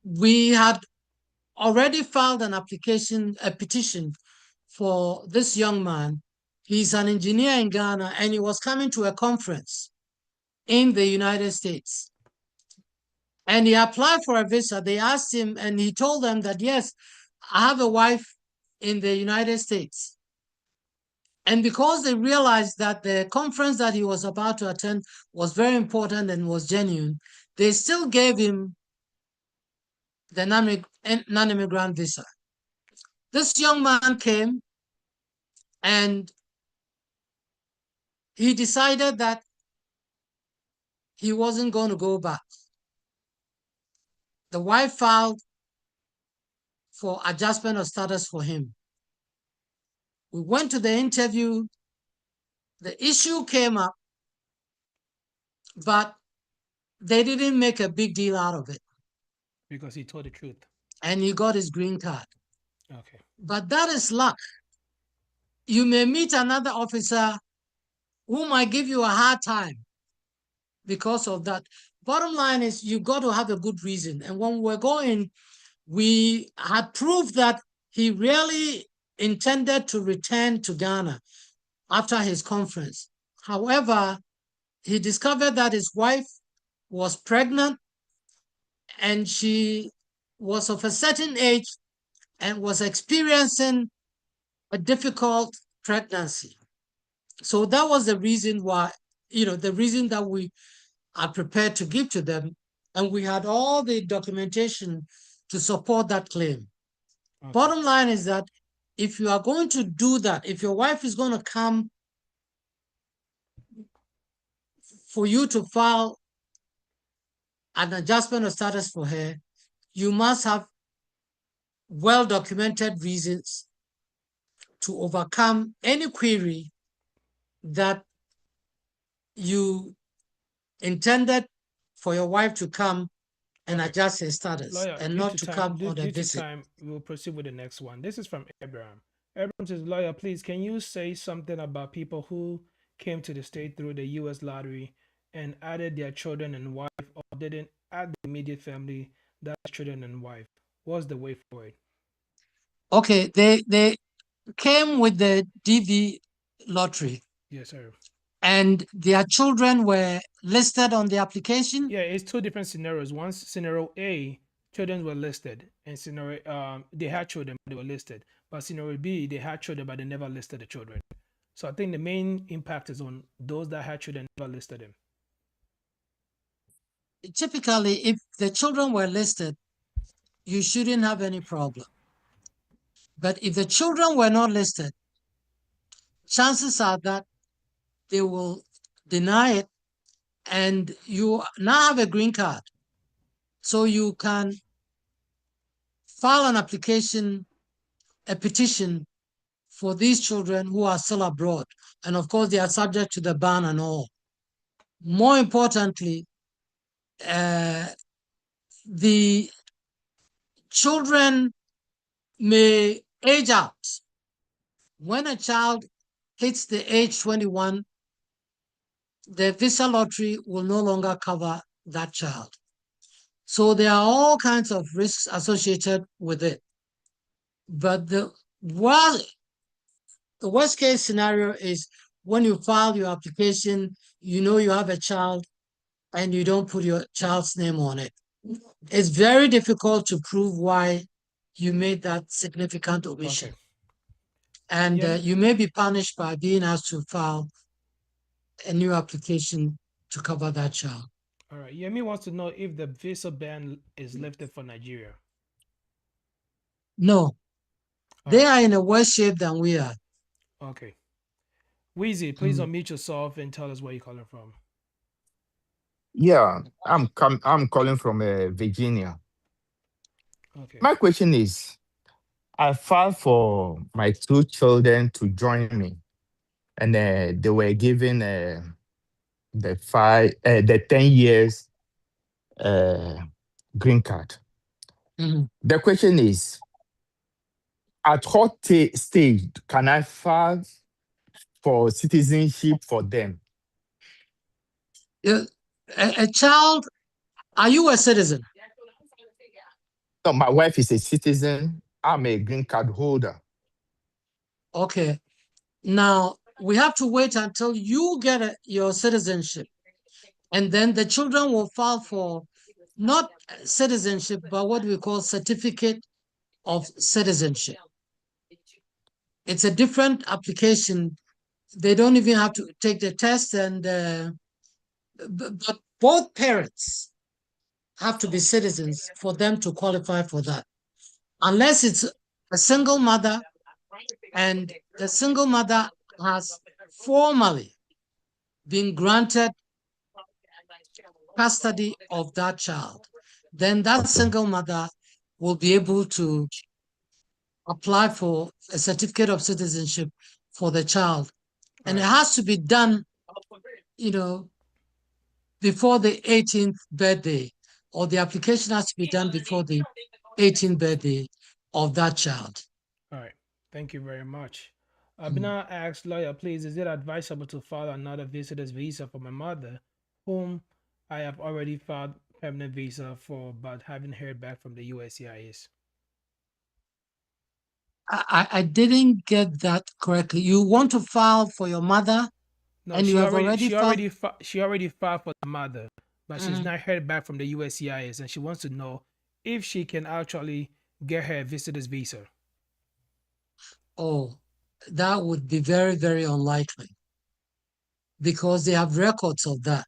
[SPEAKER 4] we had already filed a petition for this young man. He's an engineer in Ghana, and he was coming to a conference in the United States. And he applied for a visa. They asked him, and he told them that, yes, I have a wife in the United States. And because they realized that the conference that he was about to attend was very important and was genuine, they still gave him the non-immigrant visa. This young man came and he decided that he wasn't going to go back. The wife filed for adjustment of status for him. We went to the interview. The issue came up, but they didn't make a big deal out of it.
[SPEAKER 2] Because he told the truth.
[SPEAKER 4] And he got his green card.
[SPEAKER 2] Okay.
[SPEAKER 4] But that is luck. You may meet another officer who might give you a hard time because of that. Bottom line is you got to have a good reason. And when we're going, we had proof that he really intended to return to Ghana after his conference. However, he discovered that his wife was pregnant and she was of a certain age and was experiencing a difficult pregnancy. So that was the reason why, the reason that we are prepared to give to them. And we had all the documentation to support that claim. Okay. Bottom line is that if you are going to do that, if your wife is going to come for you to file an adjustment of status for her, you must have well-documented reasons to overcome any query that you intended for your wife to come and adjust her status,
[SPEAKER 2] Lawyer,
[SPEAKER 4] and not to come on a visit.
[SPEAKER 2] Time, we'll proceed with the next one. This is from Abraham. Abraham says, lawyer, please, can you say something about people who came to the state through the U.S. lottery and added their children and wife, or didn't add the immediate family, that's children and wife? What's the way forward?
[SPEAKER 4] Okay, they came with the DV lottery.
[SPEAKER 2] Yes, sir.
[SPEAKER 4] And their children were listed on the application?
[SPEAKER 2] Yeah, it's two different scenarios. One scenario A, children were listed, and scenario they had children, but they were listed. But scenario B, they had children, but they never listed the children. So I think the main impact is on those that had children never listed them.
[SPEAKER 4] Typically, if the children were listed, you shouldn't have any problem. But if the children were not listed, chances are that they will deny it, and you now have a green card. So you can file an application, a petition for these children who are still abroad. And of course, they are subject to the ban and all. More importantly, the children may age out. When a child hits the age 21, the visa lottery will no longer cover that child. So there are all kinds of risks associated with it. But the worst case scenario is when you file your application, you know you have a child and you don't put your child's name on it. It's very difficult to prove why you made that significant omission. Okay. And you may be punished by being asked to file a new application to cover that child.
[SPEAKER 2] All right. Yemi wants to know if the visa ban is lifted for Nigeria.
[SPEAKER 4] No. They are in a worse shape than we are.
[SPEAKER 2] Okay. Weezy, please unmute yourself and tell us where you're calling from.
[SPEAKER 7] Yeah, I'm calling from Virginia.
[SPEAKER 2] Okay.
[SPEAKER 7] My question is, I filed for my two children to join me, and they were given the 10 years green card. The question is, at what stage can I file for citizenship for them?
[SPEAKER 4] A child, are you a citizen?
[SPEAKER 7] No, my wife is a citizen. I'm a green card holder.
[SPEAKER 4] Okay. Now, we have to wait until you get your citizenship. And then the children will file for not citizenship, but what we call certificate of citizenship. It's a different application. They don't even have to take the test, and but both parents have to be citizens for them to qualify for that. Unless it's a single mother, and the single mother has formally been granted custody of that child, then that single mother will be able to apply for a certificate of citizenship for the child. And it has to be done, before the 18th birthday, or the application has to be done before the 18th birthday of that child.
[SPEAKER 2] All right. Thank you very much. Abina asks, lawyer, please, is it advisable to file another visitor's visa for my mother, whom I have already filed permanent visa for, but haven't heard back from the USCIS?
[SPEAKER 4] I didn't get that correctly. You want to file for your mother,
[SPEAKER 2] No,
[SPEAKER 4] and you have already filed?
[SPEAKER 2] she already filed for the mother, but she's not heard back from the USCIS, and she wants to know if she can actually get her visitor's visa.
[SPEAKER 4] Oh, that would be very, very unlikely, because they have records of that.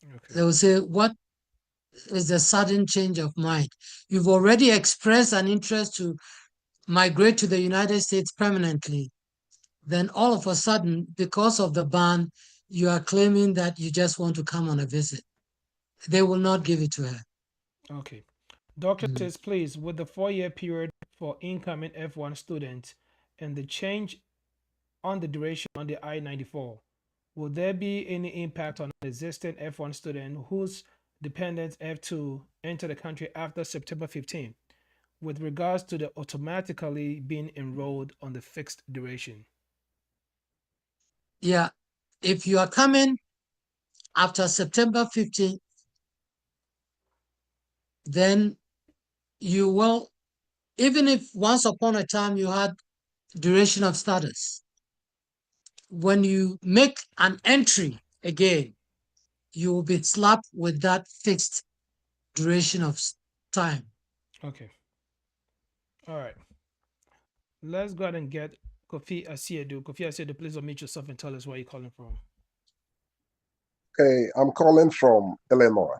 [SPEAKER 2] Okay.
[SPEAKER 4] They will say, what is the sudden change of mind? You've already expressed an interest to migrate to the United States permanently. Then all of a sudden, because of the ban, you are claiming that you just want to come on a visit. They will not give it to her.
[SPEAKER 2] Okay. Doctor says, please, with the 4-year period for incoming F1 students and the change on the duration on the I-94, will there be any impact on an existing F1 student whose dependents F2 enter the country after September 15 with regards to the automatically being enrolled on the fixed duration?
[SPEAKER 4] Yeah, if you are coming after September 15, then you will, even if once upon a time you had duration of status, when you make an entry again, you will be slapped with that fixed duration of time.
[SPEAKER 2] Okay. All right. Let's go ahead and get Kofi Asiedu. Kofi Asiedu, please unmute yourself and tell us where you're calling from.
[SPEAKER 8] Okay, I'm calling from Illinois,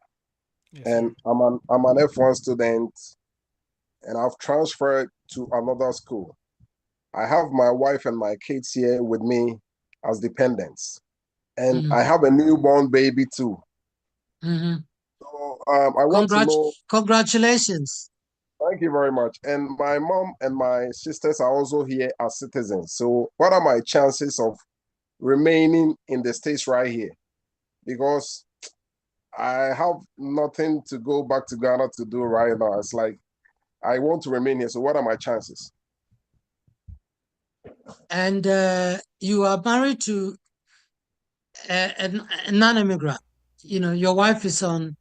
[SPEAKER 2] Yes,
[SPEAKER 8] and
[SPEAKER 2] sir.
[SPEAKER 8] I'm an F1 student, and I've transferred to another school. I have my wife and my kids here with me as dependents, and I have a newborn baby too. So I want to know.
[SPEAKER 4] Congratulations.
[SPEAKER 8] Thank you very much. And my mom and my sisters are also here as citizens. So what are my chances of remaining in the States right here? Because I have nothing to go back to Ghana to do right now. It's like I want to remain here. So what are my chances?
[SPEAKER 4] And you are married to a non-immigrant. Your wife is on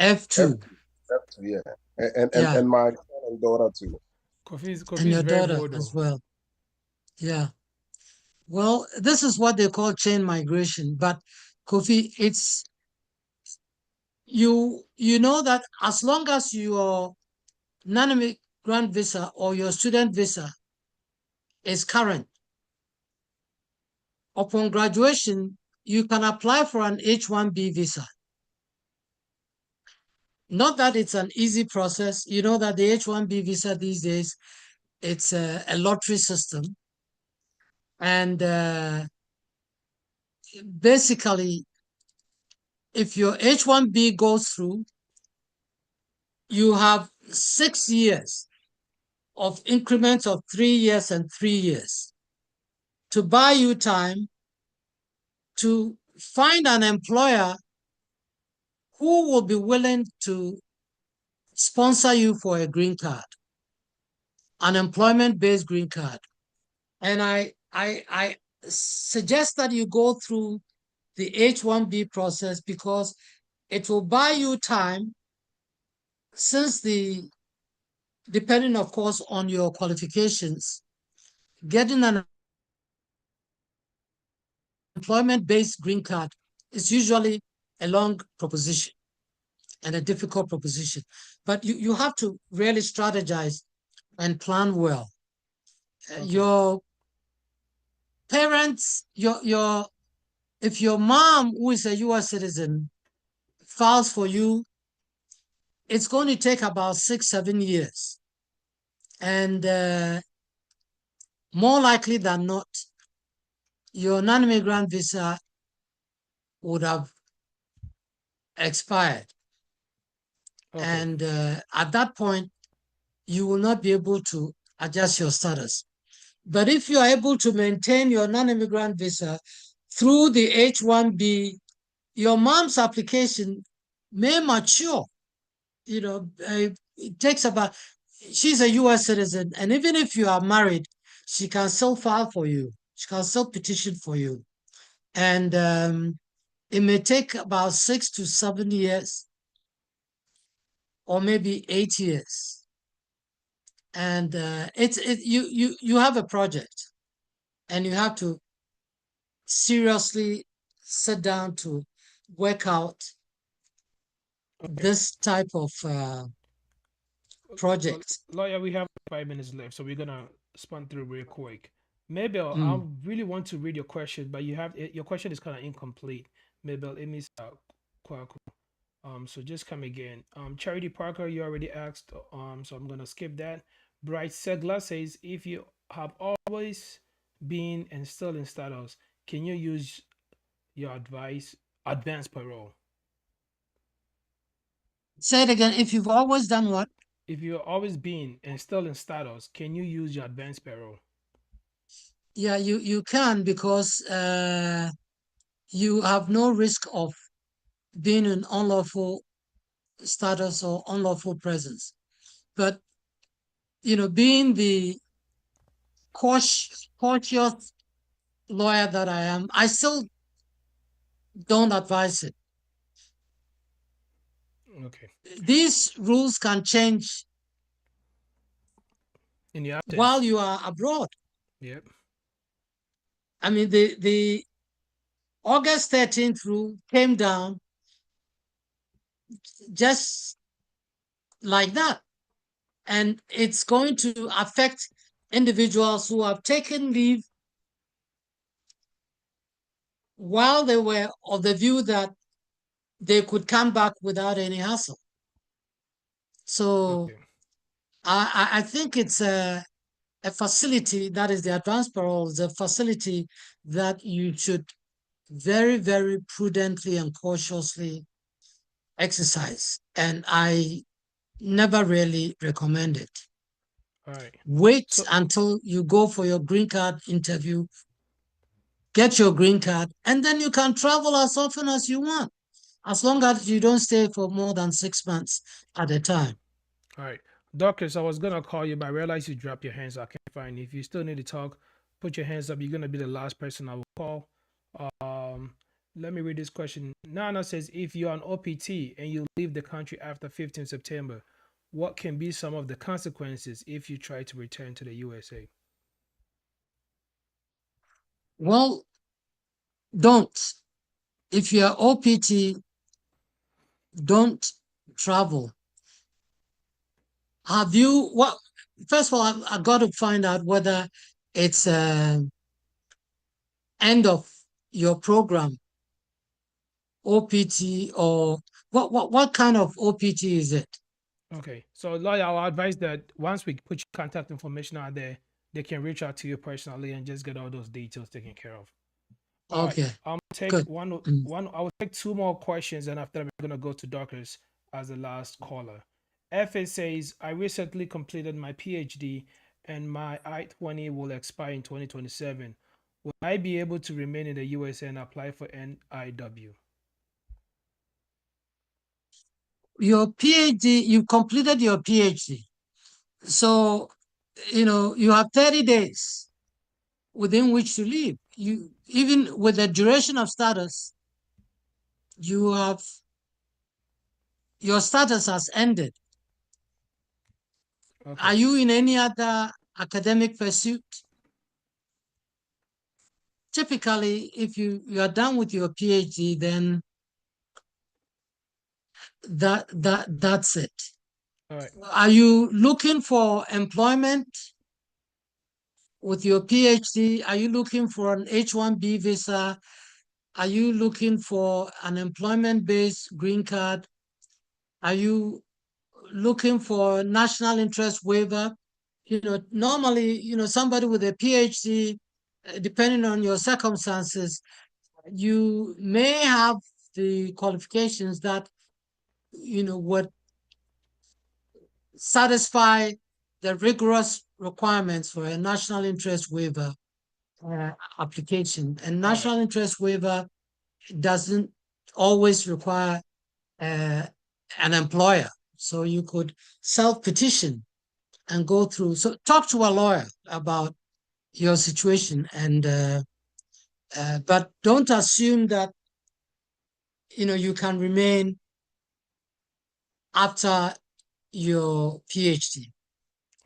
[SPEAKER 4] F2.
[SPEAKER 8] F2, yeah. And my son and daughter too.
[SPEAKER 2] Kofi's
[SPEAKER 4] and your
[SPEAKER 2] very
[SPEAKER 4] daughter
[SPEAKER 2] bold,
[SPEAKER 4] as well. Yeah. Well, this is what they call chain migration. But Kofi, it's you know that as long as your non-immigrant visa or your student visa is current, upon graduation, you can apply for an H-1B visa. Not that it's an easy process. You know that the H-1B visa these days, it's a lottery system. And basically, if your H-1B goes through, you have 6 years of increments of 3 years and 3 years to buy you time to find an employer who will be willing to sponsor you for a green card, an employment-based green card. And I suggest that you go through the H-1B process, because it will buy you time, since depending, of course, on your qualifications, getting an employment-based green card is usually a long proposition and a difficult proposition. But you have to really strategize and plan well. Okay. Your parents, if your mom, who is a U.S. citizen, files for you, it's going to take about 6-7 years. And more likely than not, your non-immigrant visa would have expired.
[SPEAKER 2] Okay.
[SPEAKER 4] And at that point, you will not be able to adjust your status. But if you are able to maintain your non-immigrant visa through the H-1B, your mom's application may mature. You know, it takes about, she's a US citizen, and even if you are married, she can still file for you. She can still petition for you. And it may take about 6 to 7 years, or maybe 8 years. And you have a project, and you have to seriously sit down to work out this type of project.
[SPEAKER 2] Lawyer, we have 5 minutes left, so we're gonna spun through real quick. Maybe I really want to read your question, but your question is kind of incomplete. Maybe it means Kwaku. So just come again. Charity Parker, you already asked. So I'm gonna skip that. Bright Segla says, if you have always been and still in status, can you use your advance parole?
[SPEAKER 4] Say it again. If you've always done what?
[SPEAKER 2] If you've always been and still in status, can you use your advance parole?
[SPEAKER 4] Yeah, you can, because you have no risk of being in unlawful status or unlawful presence. But, you know, being the cautious lawyer that I am, I still don't advise it.
[SPEAKER 2] Okay.
[SPEAKER 4] These rules can change
[SPEAKER 2] In the absence.
[SPEAKER 4] while you are abroad.
[SPEAKER 2] Yep.
[SPEAKER 4] I mean, the August 13th rule came down just like that. And it's going to affect individuals who have taken leave while they were of the view that they could come back without any hassle. So
[SPEAKER 2] Okay.
[SPEAKER 4] I think it's a facility, that is the advance parole, is a facility that you should very, very prudently and cautiously exercise. And I never really recommend it.
[SPEAKER 2] All right.
[SPEAKER 4] Wait until you go for your green card interview, get your green card, and then you can travel as often as you want, as long as you don't stay for more than 6 months at a time.
[SPEAKER 2] All right. Dorcas, I was going to call you, but I realized you dropped your hands. I can't find you. If you still need to talk, put your hands up. You're going to be the last person I will call. Let me read this question. Nana says, if you're on OPT and you leave the country after 15 September, what can be some of the consequences if you try to return to the USA?
[SPEAKER 4] Well, don't. If you're OPT, don't travel. Have you, what? First of all, I got to find out whether it's end of your program, OPT, or what kind of OPT is it?
[SPEAKER 2] Okay, so lawyer, I'll advise that once we put your contact information out there, they can reach out to you personally and just get all those details taken care of. All
[SPEAKER 4] okay.
[SPEAKER 2] right, I'll take
[SPEAKER 4] Good.
[SPEAKER 2] one. I will take 2 more questions, and after that, we're gonna go to Dorcas as the last caller. FA says, I recently completed my PhD, and my I-20 will expire in 2027. Will I be able to remain in the USA and apply for NIW?
[SPEAKER 4] Your PhD, you completed your PhD. So, you know, you have 30 days within which to leave. You, even with the duration of status, you have, your status has ended.
[SPEAKER 2] Okay.
[SPEAKER 4] Are you in any other academic pursuit? Typically, if you are done with your PhD, then that's it.
[SPEAKER 2] All right.
[SPEAKER 4] Are you looking for employment with your PhD? Are you looking for an H-1B visa? Are you looking for an employment-based green card? Are you looking for national interest waiver? normally, somebody with a PhD, depending on your circumstances, you may have the qualifications that, would satisfy the rigorous requirements for a national interest waiver application. And national interest waiver doesn't always require an employer. So you could self-petition and go through. So talk to a lawyer about your situation, and but don't assume that you can remain after your PhD.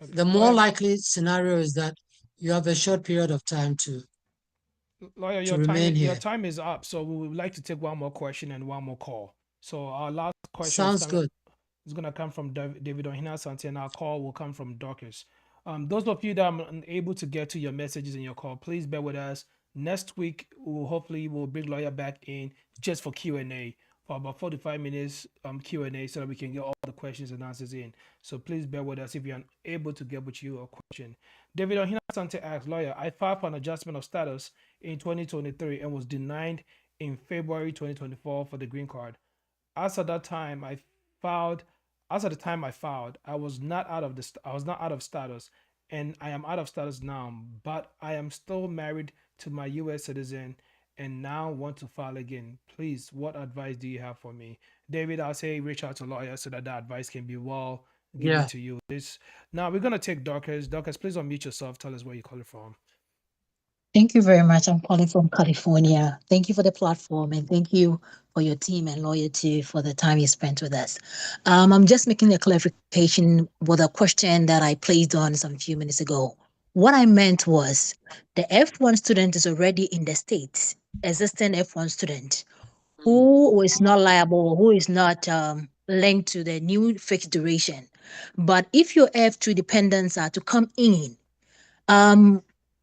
[SPEAKER 4] Okay. The more likely scenario is that you have a short period of time to
[SPEAKER 2] lawyer, your time is up, so we would like to take one more question and one more call. So our last question
[SPEAKER 4] sounds good.
[SPEAKER 2] It's going to come from David Ohina Santi, and our call will come from Dorcas. Those of you that are unable to get to your messages in your call, please bear with us. Next week, hopefully we'll bring lawyer back in just for Q&A for about 45 minutes Q&A so that we can get all the questions and answers in. So please bear with us if you're unable to get with you a question. David Ohina Sante asks, lawyer, I filed for an adjustment of status in 2023 and was denied in February 2024 for the green card. As at the time I filed, I was not out of status, and I am out of status now, but I am still married to my U.S. citizen and now want to file again. Please, what advice do you have for me? David, I'll say reach out to lawyers so that the advice can be well given to you. Now we're going to take Dorcas. Dorcas, please unmute yourself. Tell us where you call it from.
[SPEAKER 9] Thank you very much. I'm calling from California. Thank you for the platform, and thank you for your team and loyalty for the time you spent with us. I'm just making a clarification with a question that I placed on some few minutes ago. What I meant was the F1 student is already in the States, existing F1 student, who is not liable, who is not linked to the new fixed duration. But if your F2 dependents are to come in,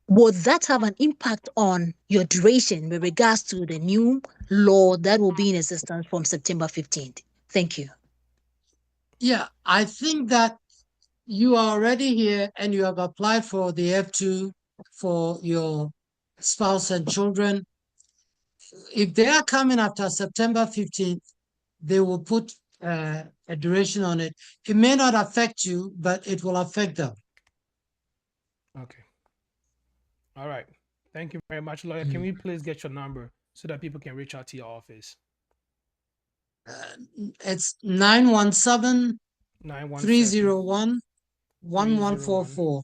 [SPEAKER 9] would that have an impact on your duration with regards to the new law that will be in existence from September 15th? Thank you.
[SPEAKER 4] Yeah, I think that you are already here and you have applied for the F2 for your spouse and children. If they are coming after September 15th, they will put a duration on it. It may not affect you, but it will affect them.
[SPEAKER 2] Okay. All right. Thank you very much, lawyer. Can we please get your number so that people can reach out to your office?
[SPEAKER 4] It's 917 301 1144.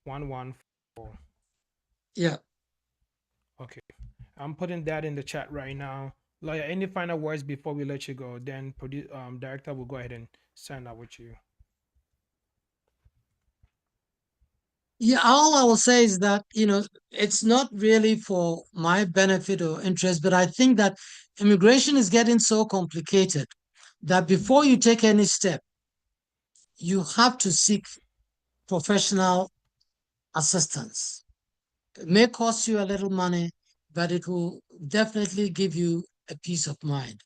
[SPEAKER 2] 1144.
[SPEAKER 4] Yeah.
[SPEAKER 2] Okay. I'm putting that in the chat right now. Lawyer, any final words before we let you go? Then director will go ahead and sign up with you.
[SPEAKER 4] Yeah, all I will say is that, it's not really for my benefit or interest, but I think that immigration is getting so complicated that before you take any step, you have to seek professional assistance. It may cost you a little money, but it will definitely give you a peace of mind.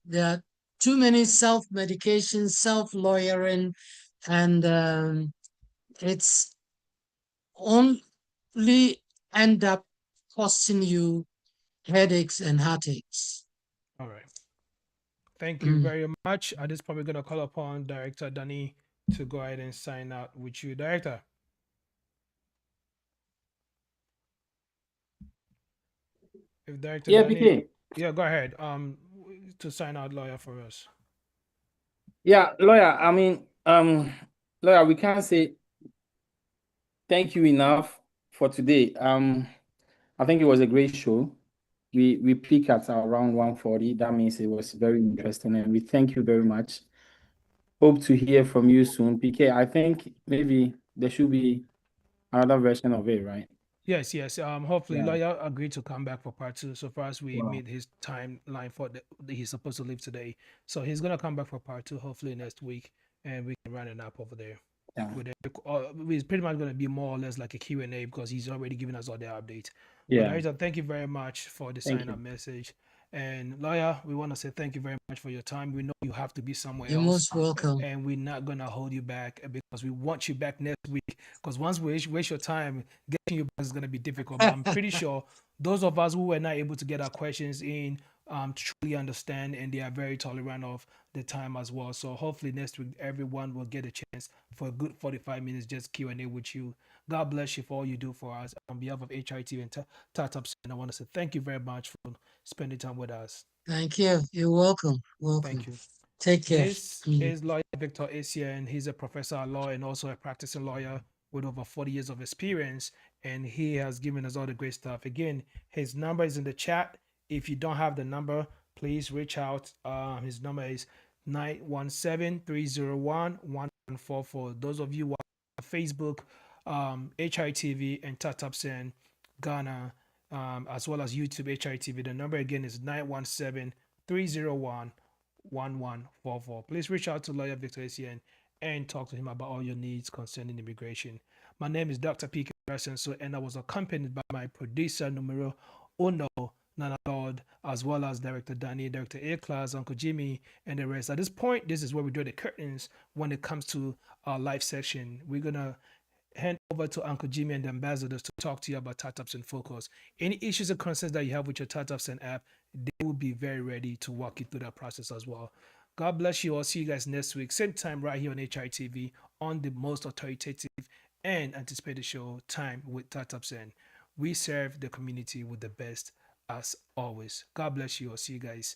[SPEAKER 4] There are too many self-medications, self-lawyering, and it's only end up costing you headaches and heartaches.
[SPEAKER 2] All right. Thank you very much. At this point, we're going to call upon Director Danny to go ahead and sign out with you. Director. If Director Danny,
[SPEAKER 1] P.KAY.
[SPEAKER 2] Yeah, go ahead. To sign out, lawyer, for us.
[SPEAKER 1] Yeah, lawyer. I mean, lawyer, we can't say thank you enough for today. I think it was a great show. We peaked at around 140. That means it was very interesting, and we thank you very much. Hope to hear from you soon, P.KAY. I think maybe there should be another version of it, right?
[SPEAKER 2] Yes. Hopefully, lawyer agreed to come back for part 2. So far as we made his timeline for he's supposed to leave today, so he's gonna come back for part 2 hopefully next week, and we can run it up over there. Yeah. It's pretty much gonna be more or less like a Q&A because he's already given us all the updates. Yeah. But thank you very much for the sign-up message. And lawyer, we want to say thank you very much for your time. We know you have to be somewhere
[SPEAKER 4] You're
[SPEAKER 2] else,
[SPEAKER 4] most welcome.
[SPEAKER 2] and we're not gonna hold you back because we want you back next week. Because once we waste your time, getting you back is gonna be difficult. But I'm pretty sure those of us who were not able to get our questions in truly understand, and they are very tolerant of the time as well. So hopefully next week everyone will get a chance for a good 45 minutes just Q&A with you. God bless you for all you do for us. On behalf of HIT and Startups, and I want to say thank you very much for spending time with us.
[SPEAKER 4] Thank you. You're welcome. Welcome.
[SPEAKER 2] Thank you.
[SPEAKER 4] Take care.
[SPEAKER 2] This is lawyer Victor ESSIEN. He's a professor at law and also a practicing lawyer with over 40 years of experience, and he has given us all the great stuff. Again, his number is in the chat. If you don't have the number, please reach out. His number is 917-301-1144. Those of you who are on Facebook, HITV and Tatapsen Ghana, as well as YouTube HITV. The number again is 917-301-1144. Please reach out to lawyer Victor ESSIEN and talk to him about all your needs concerning immigration. My name is Dr. P.KAY, and I was accompanied by my producer numero uno, Nana Lord, as well as Director Danny, Director A-Class, Uncle Jimmy, and the rest. At this point, this is where we draw the curtains when it comes to our live section. We're going to hand over to Uncle Jimmy and the ambassadors to talk to you about startups and focus. Any issues or concerns that you have with your startups and app, they will be very ready to walk you through that process as well. God bless you all. See you guys next week. Same time right here on HITV on the most authoritative and anticipated show, Time with Startups. And we serve the community with the best as always. God bless you all. See you guys